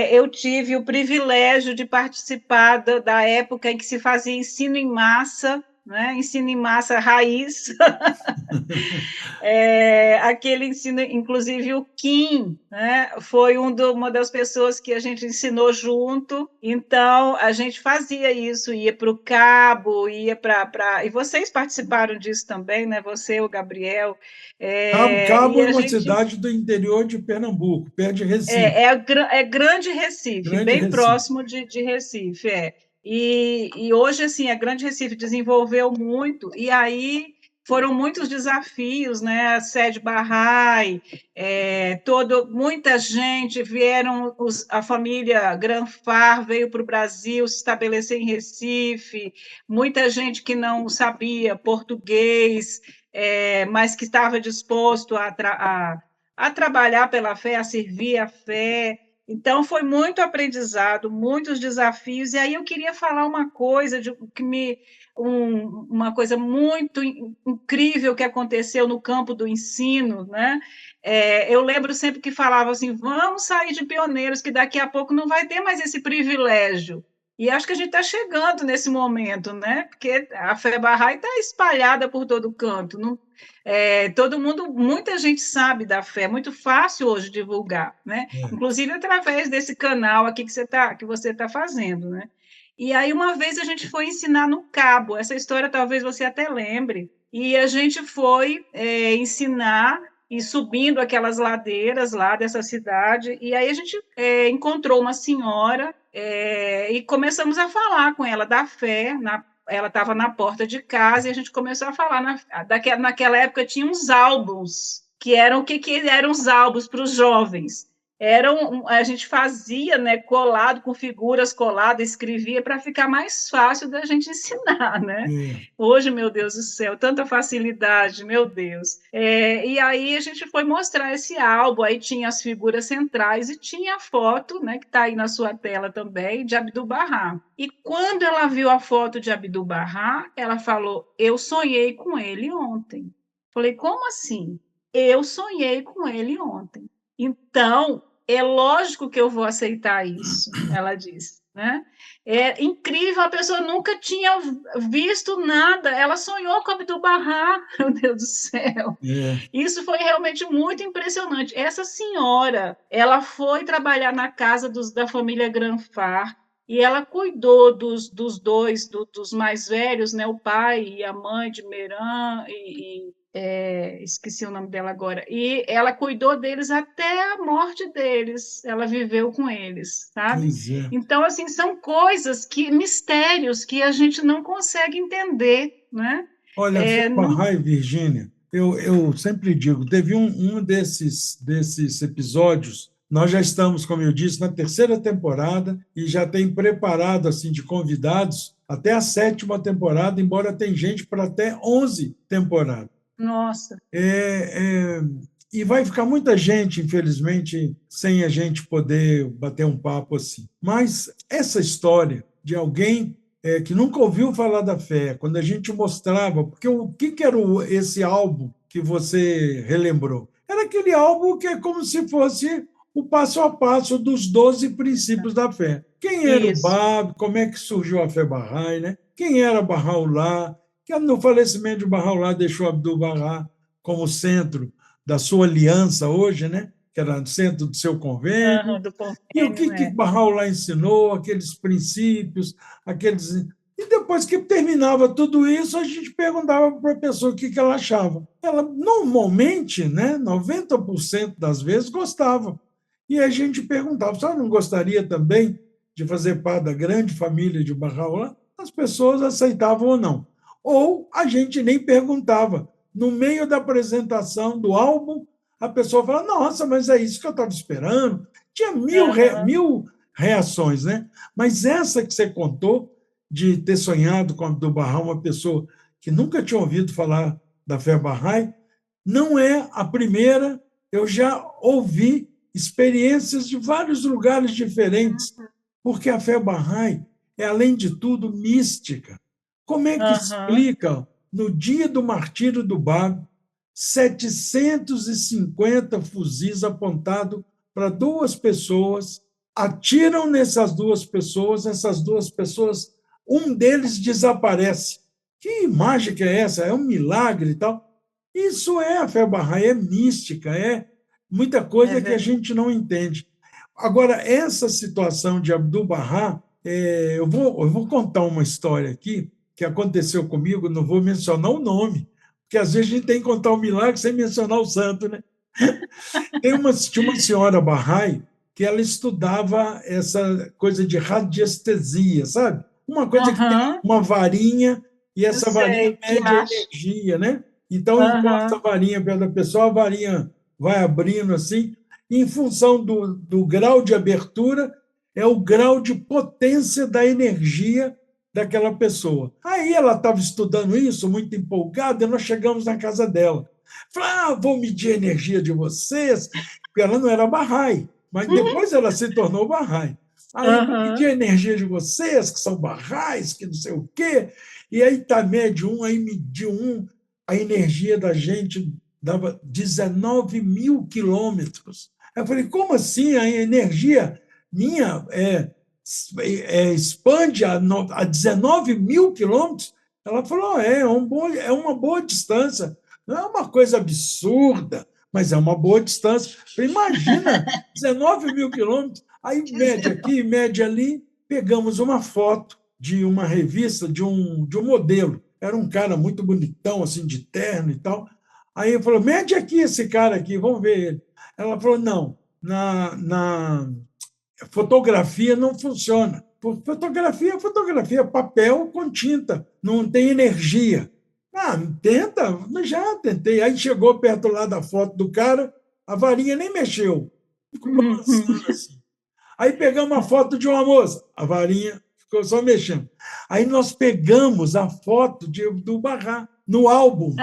Eu tive o privilégio de participar da época em que se fazia ensino em massa, né? Ensino em massa raiz. Aquele ensino, inclusive o Kim, né, foi uma das pessoas que a gente ensinou junto, então a gente fazia isso, ia para o Cabo, ia para... E vocês participaram disso também, né? Você, o Gabriel. Cabo E é a uma gente... cidade do interior de Pernambuco, perto de Recife. Grande Recife, Grande bem Recife. próximo de Recife, E hoje, assim, a Grande Recife desenvolveu muito, e aí foram muitos desafios, né? A sede Bahá'í, muita gente a família Granfar veio para o Brasil se estabelecer em Recife, muita gente que não sabia português, mas que estava disposto a trabalhar pela fé, a servir a fé. Então, foi muito aprendizado, muitos desafios. E aí eu queria falar uma coisa uma coisa muito incrível que aconteceu no campo do ensino, né? Eu lembro sempre que falava assim, vamos sair de pioneiros, que daqui a pouco não vai ter mais esse privilégio. E acho que a gente está chegando nesse momento, né? Porque a fé Bahá'í está espalhada por todo canto. Não, todo mundo, muita gente sabe da fé, é muito fácil hoje divulgar, né? Inclusive através desse canal aqui que você tá fazendo, né? E aí uma vez a gente foi ensinar no Cabo, essa história talvez você até lembre, e a gente foi ensinar e subindo aquelas ladeiras lá dessa cidade, e aí a gente encontrou uma senhora e começamos a falar com ela da fé, ela estava na porta de casa e a gente começou a falar. Naquela época tinha uns álbuns, que eram o que eram os álbuns para os jovens. A gente fazia, né, colado, com figuras coladas, escrevia para ficar mais fácil da gente ensinar, né? Hoje, meu Deus do céu, tanta facilidade, meu Deus. E aí a gente foi mostrar esse álbum, aí tinha as figuras centrais e tinha a foto, né, que está aí na sua tela também, de Abdu'l-Bahá. E quando ela viu a foto de Abdu'l-Bahá, ela falou, eu sonhei com ele ontem. Falei, como assim? Eu sonhei com ele ontem. Então, é lógico que eu vou aceitar isso, ela disse, né? É incrível, a pessoa nunca tinha visto nada, ela sonhou com Abdu'l-Bahá, meu Deus do céu. Isso foi realmente muito impressionante. Essa senhora, ela foi trabalhar na casa da família Granfar, e ela cuidou dos dois, dos mais velhos, né? O pai e a mãe de Meran, esqueci o nome dela agora, e ela cuidou deles até a morte deles, ela viveu com eles, sabe? Então, assim, são mistérios que a gente não consegue entender, né? Olha, Bahá'í, Virgínia, eu sempre digo, teve um desses episódios, nós já estamos, como eu disse, na 3ª temporada e já tem preparado, assim, de convidados até a 7ª temporada, embora tem gente para até 11 temporadas. Nossa! E vai ficar muita gente, infelizmente, sem a gente poder bater um papo assim. Mas essa história de alguém que nunca ouviu falar da fé, quando a gente mostrava, porque o que era esse álbum que você relembrou? Era naquele álbum que é como se fosse o passo a passo dos 12 princípios da fé. Quem era o Isso. Bab, como é que surgiu a fé Bahá'í, né? Quem era Bahá'u'lláh, que no falecimento de Bahá'u'lláh deixou Abdu'l-Bahá como centro da sua aliança hoje, né? Que era o centro do seu convênio. Do E o convênio, que Bahá'u'lláh ensinou, aqueles princípios, aqueles... E depois que terminava tudo isso, a gente perguntava para a pessoa o que ela achava. Ela, normalmente, né, 90% das vezes, gostava. E a gente perguntava, você não gostaria também de fazer parte da grande família de Bahá'u'lláh? As pessoas aceitavam ou não. Ou a gente nem perguntava. No meio da apresentação do álbum, a pessoa fala, nossa, mas é isso que eu estava esperando. Tinha mil reações, né? Mas essa que você contou, de ter sonhado com Abdu'l-Bahá, uma pessoa que nunca tinha ouvido falar da fé Bahá'í, não é a primeira. Eu já ouvi experiências de vários lugares diferentes, porque a fé Bahá'í é, além de tudo, mística. Como é que explica, no dia do martírio do Bab, 750 fuzis apontados para duas pessoas, atiram nessas duas pessoas, um deles desaparece. Que imagem que é essa? É um milagre e tal. Isso é a fé Bahá'í, é mística, é muita coisa que a gente não entende. Agora, essa situação de Abdu'l-Bahá, eu vou contar uma história aqui que aconteceu comigo, não vou mencionar o nome, porque às vezes a gente tem que contar um milagre sem mencionar o santo, né? Tinha uma senhora Bahá'í que ela estudava essa coisa de radiestesia, sabe? Uma coisa que tem uma varinha e essa varinha mede a energia, né? Então, encosta a varinha perto da pessoa, a varinha vai abrindo assim, e em função do grau de abertura, é o grau de potência da energia daquela pessoa. Aí ela estava estudando isso, muito empolgada, e nós chegamos na casa dela. Falei, vou medir a energia de vocês, porque ela não era Bahá'í, mas depois ela se tornou Bahá'í. Aí, vou medir a energia de vocês, que são Bahá'ís, que não sei o quê, e aí mede aí mediu a energia da gente dava 19 mil quilômetros. Eu falei, como assim? A energia minha expande a 19 mil quilômetros? Ela falou, é uma boa distância. Não é uma coisa absurda, mas é uma boa distância. Falei, imagina, 19 mil quilômetros. Aí mede aqui, mede ali. Pegamos uma foto de uma revista de um modelo. Era um cara muito bonitão, assim, de terno e tal. Aí eu falei, mede aqui esse cara aqui, vamos ver ele. Ela falou, não, na fotografia não funciona. Fotografia é fotografia, papel com tinta, não tem energia. Tenta, já tentei. Aí chegou perto lá da foto do cara, a varinha nem mexeu, ficou balançando assim. Aí pegamos a foto de uma moça, a varinha ficou só mexendo. Aí nós pegamos a foto do Bahá no álbum.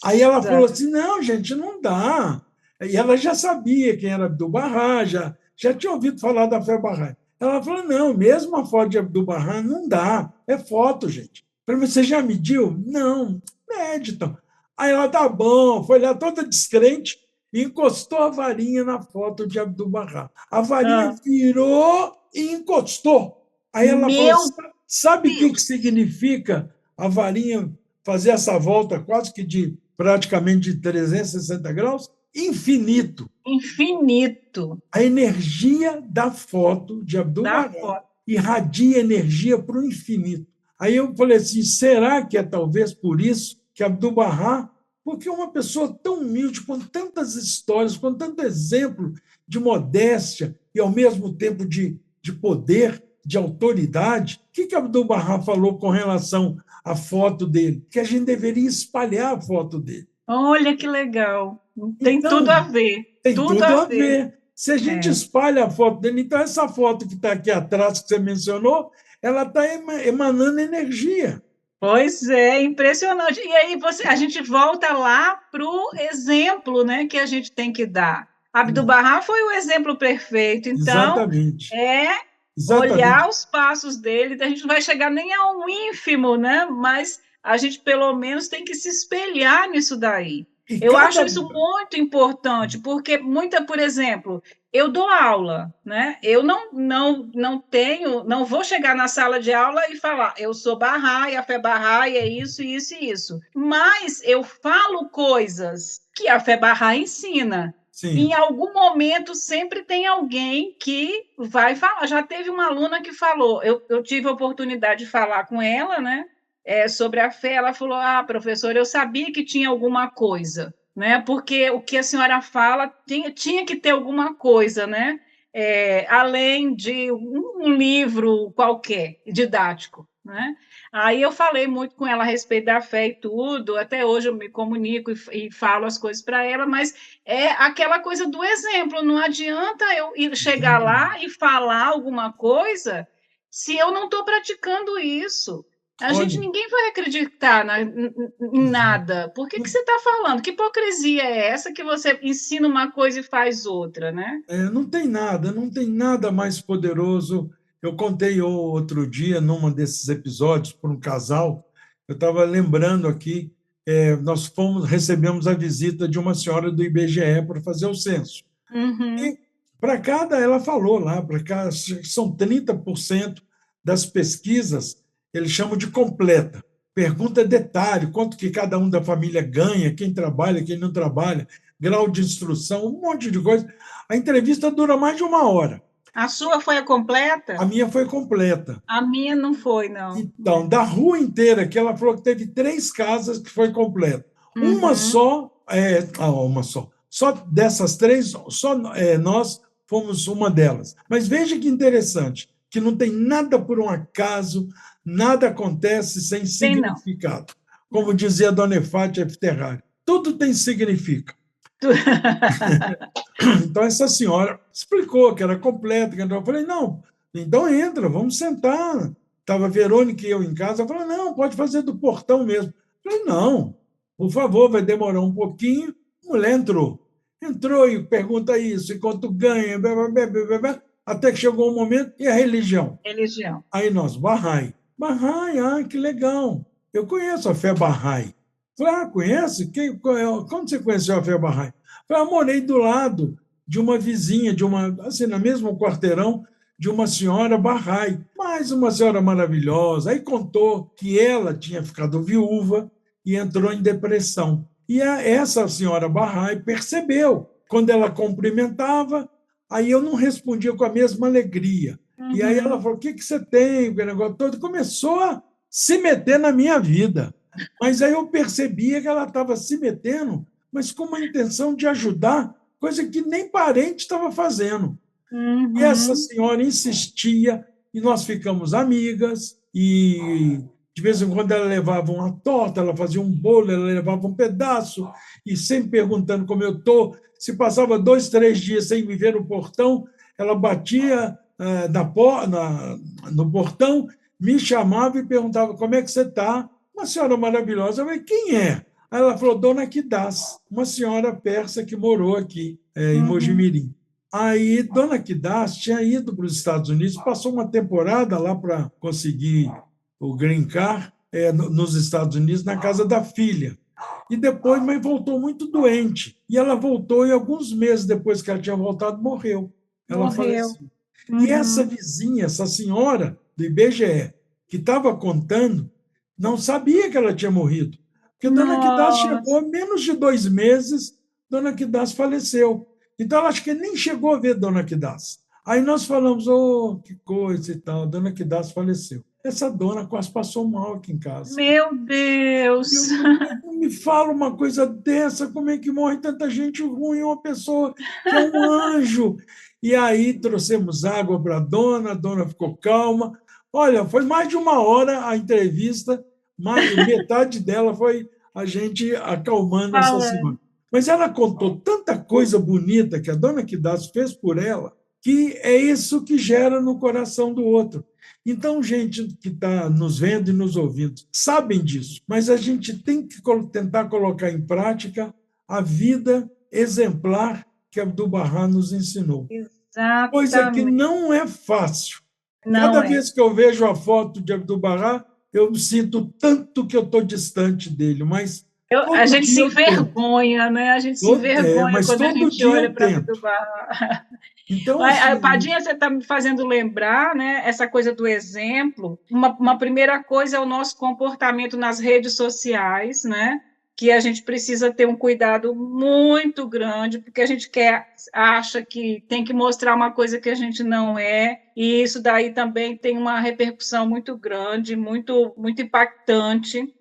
Aí ela falou assim, não, gente, não dá. E ela já sabia quem era Abdu'l-Bahá, já tinha ouvido falar da fé Bahá'í. Ela falou, não, mesmo a foto de Abdu'l-Bahá não dá, é foto, gente. Eu falei, você já mediu? Não, mede então. Aí ela, tá bom, foi lá toda descrente e encostou a varinha na foto de Abdu'l-Bahá. A varinha virou e encostou. Aí ela falou, sabe o que significa a varinha fazer essa volta quase que praticamente de 360 graus? Infinito. Infinito. A energia da foto de Abdu'l-Bahá irradia energia para o infinito. Aí eu falei assim, será que é talvez por isso que Abdu'l-Bahá, porque uma pessoa tão humilde, com tantas histórias, com tanto exemplo de modéstia e, ao mesmo tempo, de poder, de autoridade, o que Abdu'l-Bahá falou com relação à foto dele? Que a gente deveria espalhar a foto dele. Olha que legal. Tem tudo a ver. Tem tudo a ver. Se a gente espalha a foto dele, então essa foto que está aqui atrás, que você mencionou, ela está emanando energia. Pois é, impressionante. E aí a gente volta lá para o exemplo, né, que a gente tem que dar. Abdu'l-Bahá foi o exemplo perfeito. Então, exatamente. Olhar os passos dele, a gente não vai chegar nem ao ínfimo, né? Mas a gente, pelo menos, tem que se espelhar nisso daí. E Eu acho cada... isso muito importante, porque por exemplo, eu dou aula, né? Eu não tenho, não vou chegar na sala de aula e falar, eu sou Bahá'í, a fé Bahá'í é isso, isso e isso. Mas eu falo coisas que a fé Bahá'í ensina. Em Sim, algum momento sempre tem alguém que vai falar. Já teve uma aluna que falou, eu tive a oportunidade de falar com ela, né? Sobre a fé, ela falou: Ah, professora, eu sabia que tinha alguma coisa, né? Porque o que a senhora fala tinha que ter alguma coisa, né? Além de um livro qualquer, didático, né? Aí eu falei muito com ela a respeito da fé e tudo, até hoje eu me comunico e falo as coisas para ela, mas é aquela coisa do exemplo, não adianta eu chegar lá e falar alguma coisa se eu não estou praticando isso. olha, Ninguém vai acreditar em nada. Por que você está falando? Que hipocrisia é essa que você ensina uma coisa e faz outra, né? não tem nada, não tem nada mais poderoso. Eu contei outro dia, num desses episódios, por um casal, eu estava lembrando aqui, nós recebemos a visita de uma senhora do IBGE para fazer o censo. Uhum. E para cada, ela falou lá, para cada, são 30% das pesquisas, eles chamam de completa. Pergunta detalhe, quanto que cada um da família ganha, quem trabalha, quem não trabalha, grau de instrução, um monte de coisa. A entrevista dura mais de uma hora. A sua foi a completa? A minha foi completa. A minha não foi, não. Então, da rua inteira, que ela falou que teve 3 casas que foi completa. Uma Uhum. só, uma só. Só dessas 3, só nós fomos uma delas. Mas veja que interessante, que não tem nada por um acaso, nada acontece sem Tem não. significado. Como Não. dizia a Dona Efátia Efterrari, tudo tem significado. Então, essa senhora explicou que era completa. Eu falei, não, então entra, vamos sentar. Estava a Verônica e eu em casa. Eu falei, não, pode fazer do portão mesmo. Eu falei, não, por favor, vai demorar um pouquinho. A mulher entrou. Entrou e pergunta isso, e quanto ganha, blá, blá, blá, blá, blá, até que chegou um momento, e a religião? Religião. Aí nós, Bahá'í. Bahá'í, que legal. Eu conheço a fé Bahá'í. Falei, conhece? Como você conheceu a fé Bahá'í? Falei, morei do lado de uma vizinha, assim, no mesmo quarteirão, de uma senhora Bahá'í. Mas uma senhora maravilhosa. Aí contou que ela tinha ficado viúva e entrou em depressão. E essa senhora Bahá'í percebeu. Quando ela cumprimentava, aí eu não respondia com a mesma alegria. E aí ela Uhum. falou: o que você tem? O negócio todo. Começou a se meter na minha vida. Mas aí eu percebia que ela estava se metendo, mas com uma intenção de ajudar, coisa que nem parente estava fazendo. E essa Uhum. senhora insistia, e nós ficamos amigas, e de vez em quando ela levava uma torta, ela fazia um bolo, ela levava um pedaço, e sempre perguntando como eu estou. Se passava 2, 3 dias sem me ver no portão, ela batia no portão, me chamava e perguntava como é que você está. Uma senhora maravilhosa. Eu falei, quem é? Aí ela falou, Dona Kidas, uma senhora persa que morou aqui, em Uhum. Mojimirim. Aí, Dona Kidas tinha ido para os Estados Unidos, passou uma temporada lá para conseguir o green card nos Estados Unidos, na casa da filha. E depois, mas voltou muito doente. E ela voltou e alguns meses depois que ela tinha voltado, morreu. Ela Morreu. faleceu. E essa Uhum. vizinha, essa senhora do IBGE, que estava contando, não sabia que ela tinha morrido. Porque Dona Kidas Nossa. chegou, menos de 2 meses, Dona Kidas faleceu. Então, ela acho que nem chegou a ver Dona Kidas. Aí nós falamos, oh, que coisa e tal, Dona Kidas faleceu. Essa dona quase passou mal aqui em casa. Meu Deus. Não me fala uma coisa dessa, como é que morre tanta gente ruim, uma pessoa que é um anjo. E aí trouxemos água para a dona ficou calma. Olha, foi mais de uma hora a entrevista, metade dela foi a gente acalmando essa senhora. Falando. Mas ela contou tanta coisa bonita que a dona Kidas fez por ela, que é isso que gera no coração do outro. Então, gente que está nos vendo e nos ouvindo, sabem disso, mas a gente tem que tentar colocar em prática a vida exemplar que Abdu'l-Bahá nos ensinou. Coisa que Exatamente. não é fácil. Não Cada é. vez que eu vejo a foto de Abdu'l-Bahá, eu sinto tanto que eu estou distante dele, mas A Todo gente se dia eu tento. envergonha, né? A gente se envergonha Mas quando a todo gente dia olha eu para a vida do tento. Barra. Então, assim, Padinha, você está me fazendo lembrar, né, essa coisa do exemplo. Uma primeira coisa é o nosso comportamento nas redes sociais, né? Que a gente precisa ter um cuidado muito grande, porque a gente acha que tem que mostrar uma coisa que a gente não é, e isso daí também tem uma repercussão muito grande, muito impactante.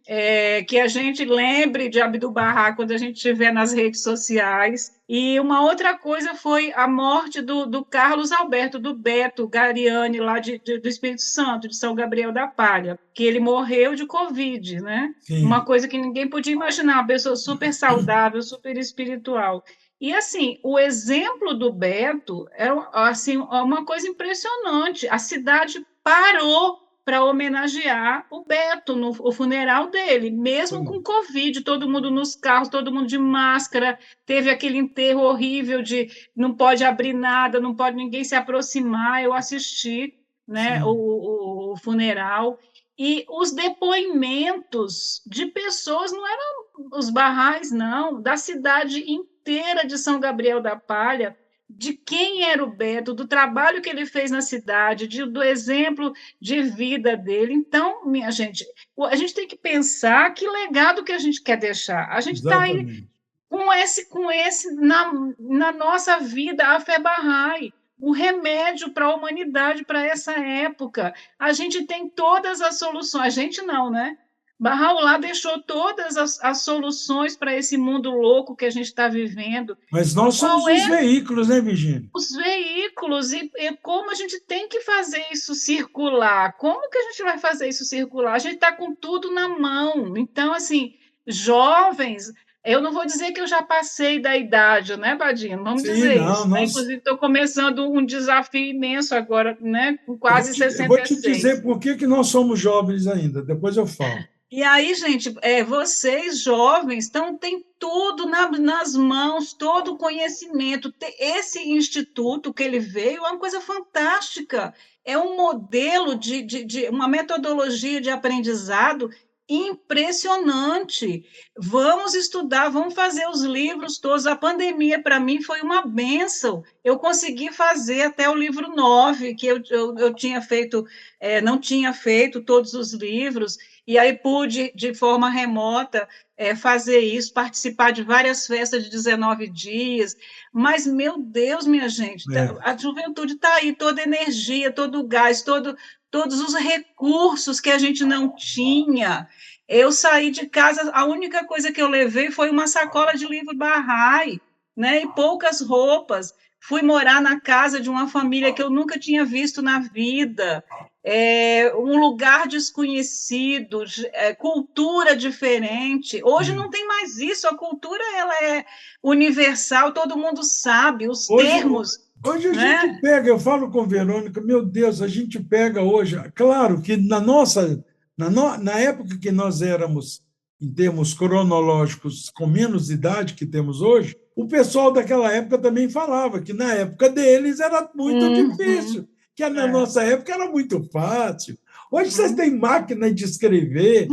Que a gente lembre de Abdu'l-Bahá quando a gente estiver nas redes sociais. E uma outra coisa foi a morte do Carlos Alberto, do Beto Gariani, lá do Espírito Santo, de São Gabriel da Palha, que ele morreu de Covid, né? sim, Uma coisa que ninguém podia imaginar, uma pessoa super saudável, super espiritual. E, assim, o exemplo do Beto é assim, uma coisa impressionante. A cidade parou para homenagear o Beto no o funeral dele, mesmo com Covid, todo mundo nos carros, todo mundo de máscara, teve aquele enterro horrível de não pode abrir nada, não pode ninguém se aproximar. Eu assisti, né, sim. o funeral, e os depoimentos de pessoas, não eram os barrais, não, da cidade inteira de São Gabriel da Palha, de quem era o Beto, do trabalho que ele fez na cidade, do exemplo de vida dele. Então, minha gente, a gente tem que pensar que legado que a gente quer deixar. A gente está aí Exatamente. com esse na nossa vida, a fé Bahá'í, o remédio para a humanidade para essa época. A gente tem todas as soluções, a gente não, né? Baha'u'lláh deixou todas as soluções para esse mundo louco que a gente está vivendo. Mas E nós somos qual os é veículos, né, Virginia? os veículos e como a gente tem que fazer isso circular? Como que a gente vai fazer isso circular? A gente está com tudo na mão. Então, assim, jovens, eu não vou dizer que eu já passei da idade, né, Badinho? Vamos Sim, dizer não, isso, né? nós. Inclusive, estou começando um desafio imenso agora, né? Com quase Eu vou te 66. dizer por que nós somos jovens ainda, depois eu falo. E aí, gente, vocês jovens têm tudo nas mãos, todo o conhecimento. Esse instituto que ele veio é uma coisa fantástica. É um modelo de uma metodologia de aprendizado impressionante. Vamos estudar, vamos fazer os livros todos. A pandemia, para mim, foi uma bênção. Eu consegui fazer até o livro 9, que eu tinha feito, não tinha feito todos os livros. E aí pude, de forma remota, fazer isso, participar de várias festas de 19 dias. Mas, meu Deus, minha gente, É, a juventude está aí, toda energia, todo o gás, todos os recursos que a gente não tinha. Eu saí de casa, a única coisa que eu levei foi uma sacola de livro Bahá'í, né, e poucas roupas. Fui morar na casa de uma família que eu nunca tinha visto na vida. Um lugar desconhecido, cultura diferente. Hoje é. não tem mais isso, a cultura ela é universal, todo mundo sabe os Hoje, termos, hoje a gente né? pega, eu falo com Verônica, meu Deus, a gente pega hoje. Claro que na época que nós éramos, em termos cronológicos, com menos idade que temos hoje, o pessoal daquela época também falava que na época deles era muito Uhum, difícil, que na é, nossa época era muito fácil. Hoje vocês uhum. têm máquina de escrever.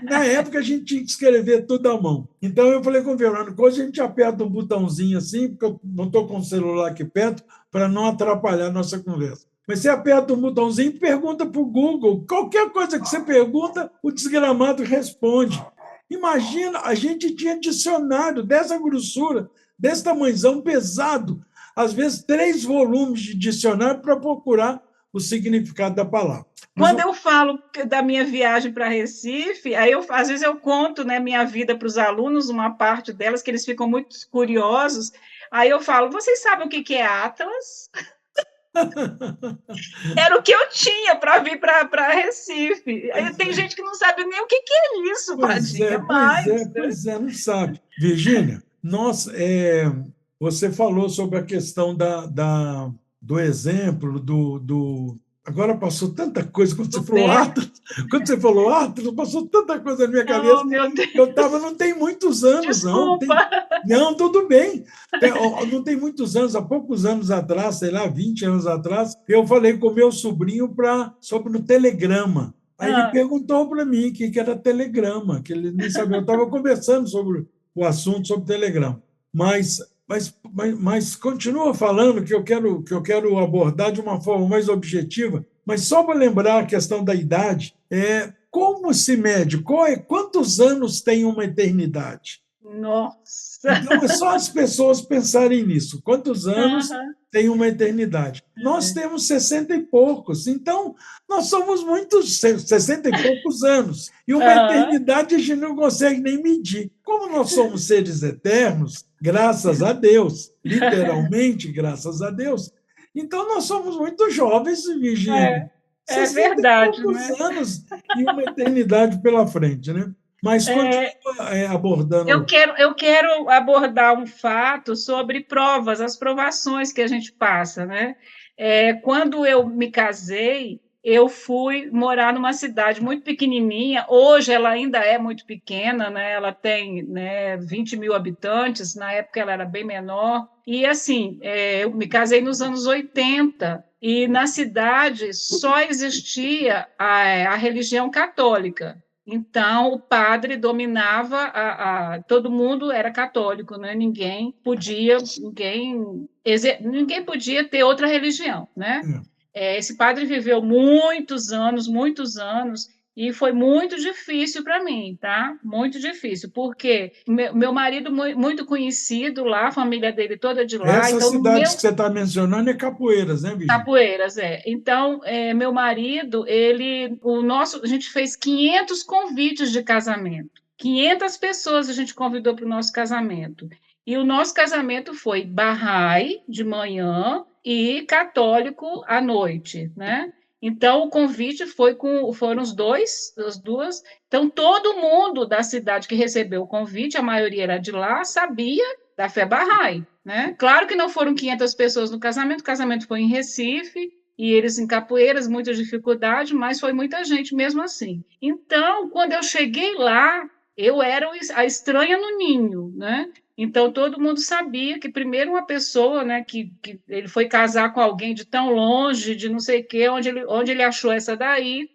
Na época a gente tinha que escrever tudo à mão. Então eu falei com o Verônica, hoje a gente aperta um botãozinho assim, porque eu não estou com o celular aqui perto, para não atrapalhar a nossa conversa. Mas você aperta um botãozinho e pergunta para o Google. Qualquer coisa que você pergunta, o desgramado responde. Imagina, a gente tinha dicionário dessa grossura, desse tamanhozão pesado, às vezes 3 volumes de dicionário para procurar o significado da palavra. Mas Quando eu falo da minha viagem para Recife, aí às vezes eu conto, né, minha vida para os alunos, uma parte delas, que eles ficam muito curiosos. Aí eu falo, vocês sabem o que é Atlas? Era o que eu tinha para vir para Recife. Aí tem gente que não sabe nem o que é isso, Pois é, Padinha, pois é, mas, né? pois é, não sabe. Virgínia, você falou sobre a questão do exemplo, Agora passou tanta coisa quando você Do falou Beto. Atlas, quando você falou Atlas, passou tanta coisa na minha Oh, cabeça. meu Deus, Eu estava, não tem muitos anos, não. desculpa. Não, tudo bem. Não tem muitos anos, há poucos anos atrás, sei lá, 20 anos atrás, eu falei com meu sobrinho sobre o Telegrama. Aí ele perguntou para mim o que era telegrama, que ele nem sabia. Eu estava conversando sobre o assunto, sobre telegrama. Mas continua falando que eu quero abordar de uma forma mais objetiva, mas só para lembrar a questão da idade, como se mede? Quantos anos tem uma eternidade? Nossa! Então, é só as pessoas pensarem nisso. Quantos anos Uhum. tem uma eternidade? Nós temos 60 e poucos, então nós somos muitos, 60 e poucos anos. E uma eternidade a gente não consegue nem medir. Como nós somos seres eternos, graças a Deus, literalmente graças a Deus, então nós somos muito jovens, Virgínia. É 60 verdade, e poucos né? anos e uma eternidade pela frente, né? Mas continua abordando. Eu quero abordar um fato sobre provas, as provações que a gente passa, né? Quando eu me casei, eu fui morar numa cidade muito pequenininha. Hoje ela ainda é muito pequena, né? Ela tem, né, 20 mil habitantes. Na época ela era bem menor. E assim, eu me casei nos anos 80 e na cidade só existia a religião católica. Então, o padre dominava todo mundo era católico, né? Ninguém podia ter outra religião, né? Esse padre viveu muitos anos, e foi muito difícil para mim, tá? Muito difícil, porque meu marido muito conhecido lá, a família dele toda de lá, Essa então cidade que você está mencionando é Capoeiras, né, Virgínia? Capoeiras, é. Então, meu marido, a gente fez 500 convites de casamento. 500 pessoas a gente convidou para o nosso casamento. E o nosso casamento foi Bahá'í de manhã e católico à noite, né? Então, o convite foram as duas. Então, todo mundo da cidade que recebeu o convite, a maioria era de lá, sabia da fé Bahá'í, né? Claro que não foram 500 pessoas no casamento, o casamento foi em Recife, e eles em Capoeiras, muita dificuldade, mas foi muita gente mesmo assim. Então, quando eu cheguei lá, eu era a estranha no ninho, né? Então, todo mundo sabia que, primeiro, uma pessoa, né, que ele foi casar com alguém de tão longe, de não sei o quê, onde ele achou essa daí.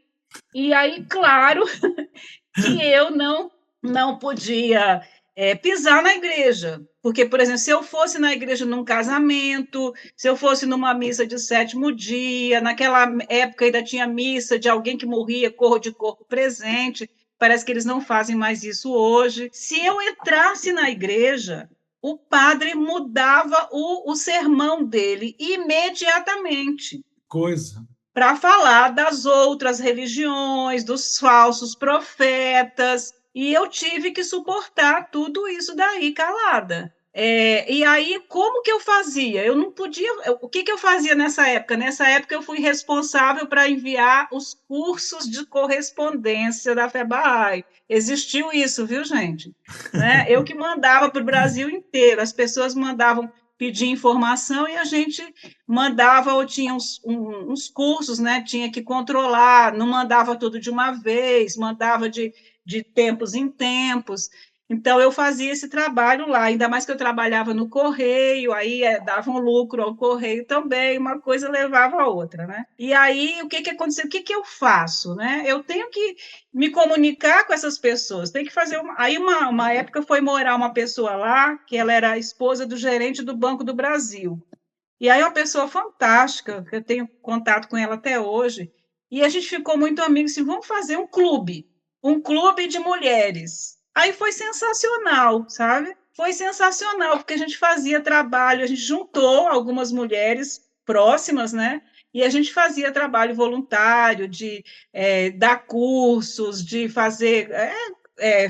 E aí, claro, que eu não podia pisar na igreja. Porque, por exemplo, se eu fosse na igreja num casamento, se eu fosse numa missa de sétimo dia, naquela época ainda tinha missa de alguém que morria, de corpo presente, parece que eles não fazem mais isso hoje. Se eu entrasse na igreja, o padre mudava o sermão dele imediatamente. Coisa. Para falar das outras religiões, dos falsos profetas, e eu tive que suportar tudo isso daí calada. E aí, como que eu fazia? Eu não podia. O que eu fazia nessa época? Nessa época, eu fui responsável para enviar os cursos de correspondência da FEBAI. Existiu isso, viu, gente? Né? Eu que mandava para o Brasil inteiro. As pessoas mandavam pedir informação e a gente mandava ou tinha uns cursos, né? Tinha que controlar, não mandava tudo de uma vez, mandava de tempos em tempos. Então, eu fazia esse trabalho lá, ainda mais que eu trabalhava no correio, aí dava um lucro ao correio também, uma coisa levava a outra, né? E aí, o que aconteceu? O que eu faço, né? Eu tenho que me comunicar com essas pessoas, tem que fazer Aí, uma época, foi morar uma pessoa lá, que ela era a esposa do gerente do Banco do Brasil. E aí, uma pessoa fantástica, que eu tenho contato com ela até hoje, e a gente ficou muito amigos, assim, vamos fazer um clube de mulheres. Aí foi sensacional, sabe? Foi sensacional, porque a gente fazia trabalho, a gente juntou algumas mulheres próximas, né? E a gente fazia trabalho voluntário, de dar cursos, de fazer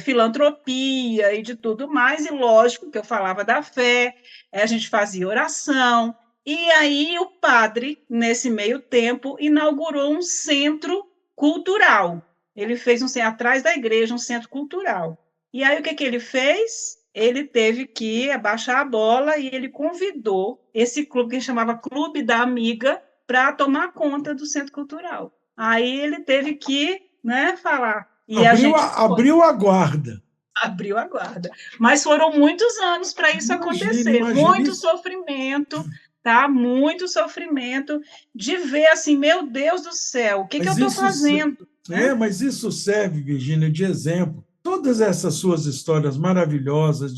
filantropia e de tudo mais, e lógico que eu falava da fé, a gente fazia oração, e aí o padre, nesse meio tempo, inaugurou um centro cultural. Ele fez atrás da igreja, um centro cultural. E aí o que ele fez? Ele teve que abaixar a bola e ele convidou esse clube que ele chamava Clube da Amiga para tomar conta do centro cultural. Aí ele teve que, né, falar. E abriu a guarda. Abriu a guarda. Mas foram muitos anos para isso acontecer. Muito sofrimento, tá? Muito sofrimento de ver assim, meu Deus do céu, o que eu estou fazendo? né? Mas isso serve, Virgínia, de exemplo. Todas essas suas histórias maravilhosas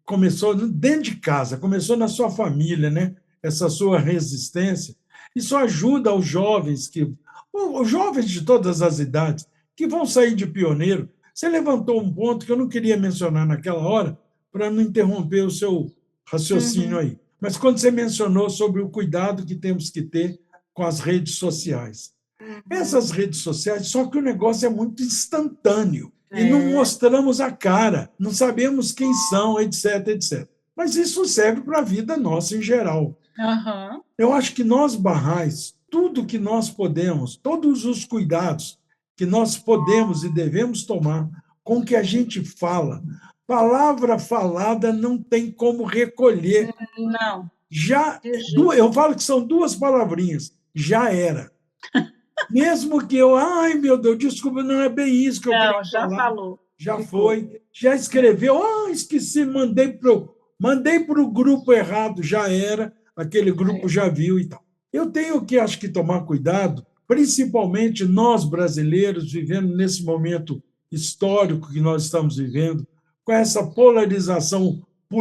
começou dentro de casa, começou na sua família, né? Essa sua resistência. Isso ajuda os jovens de todas as idades, que vão sair de pioneiro. Você levantou um ponto que eu não queria mencionar naquela hora, para não interromper o seu raciocínio Uhum, aí. Mas quando você mencionou sobre o cuidado que temos que ter com as redes sociais. uhum. Essas redes sociais, só que o negócio é muito instantâneo e não É, mostramos a cara, não sabemos quem são, etc, etc. Mas isso serve para a vida nossa em geral. aham, Eu acho que nós, barrais, tudo que nós podemos, todos os cuidados que nós podemos e devemos tomar com o que a gente fala. Palavra falada não tem como recolher. não, Já, de jeito eu nenhum. falo que são duas palavrinhas, já era. Mesmo que eu, ai meu Deus, desculpa, não é bem isso que eu queria Não, já falar. falou, Já ficou. foi, já escreveu, esqueci, mandei para o grupo errado, já era, aquele grupo É. já viu e tal. Eu tenho que, acho que, tomar cuidado, principalmente nós brasileiros, vivendo nesse momento histórico que nós estamos vivendo, com essa polarização Hum,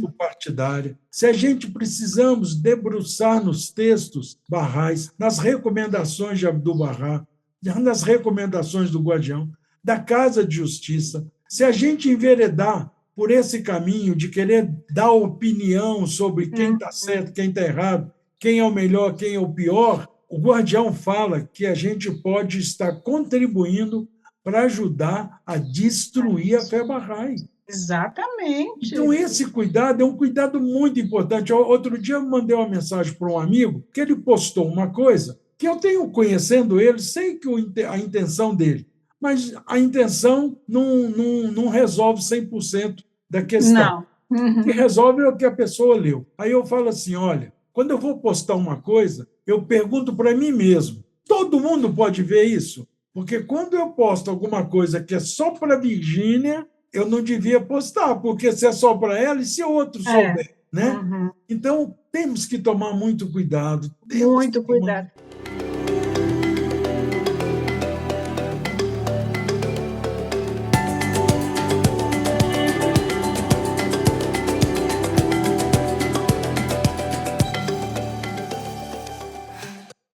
político-partidária. Se a gente precisamos debruçar nos textos barrais, nas recomendações de Abdu'l-Bahá, nas recomendações do Guardião, da Casa de Justiça, se a gente enveredar por esse caminho de querer dar opinião sobre quem hum, está certo, quem está errado, quem é o melhor, quem é o pior, o Guardião fala que a gente pode estar contribuindo para ajudar a destruir a fé Bahá'í. Então, exatamente. esse cuidado é um cuidado muito importante. Outro dia, eu mandei uma mensagem para um amigo que ele postou uma coisa que eu tenho, conhecendo ele, sei que a intenção dele, mas a intenção não resolve 100% da questão. Não. O que Uhum. resolve é o que a pessoa leu. Aí eu falo assim: olha, quando eu vou postar uma coisa, eu pergunto para mim mesmo: todo mundo pode ver isso? Porque quando eu posto alguma coisa que é só para a Virgínia, eu não devia postar, porque se é só para ela e se outro É. souber, né? Uhum. Então, temos que tomar muito cuidado, temos que Muito tomar cuidado.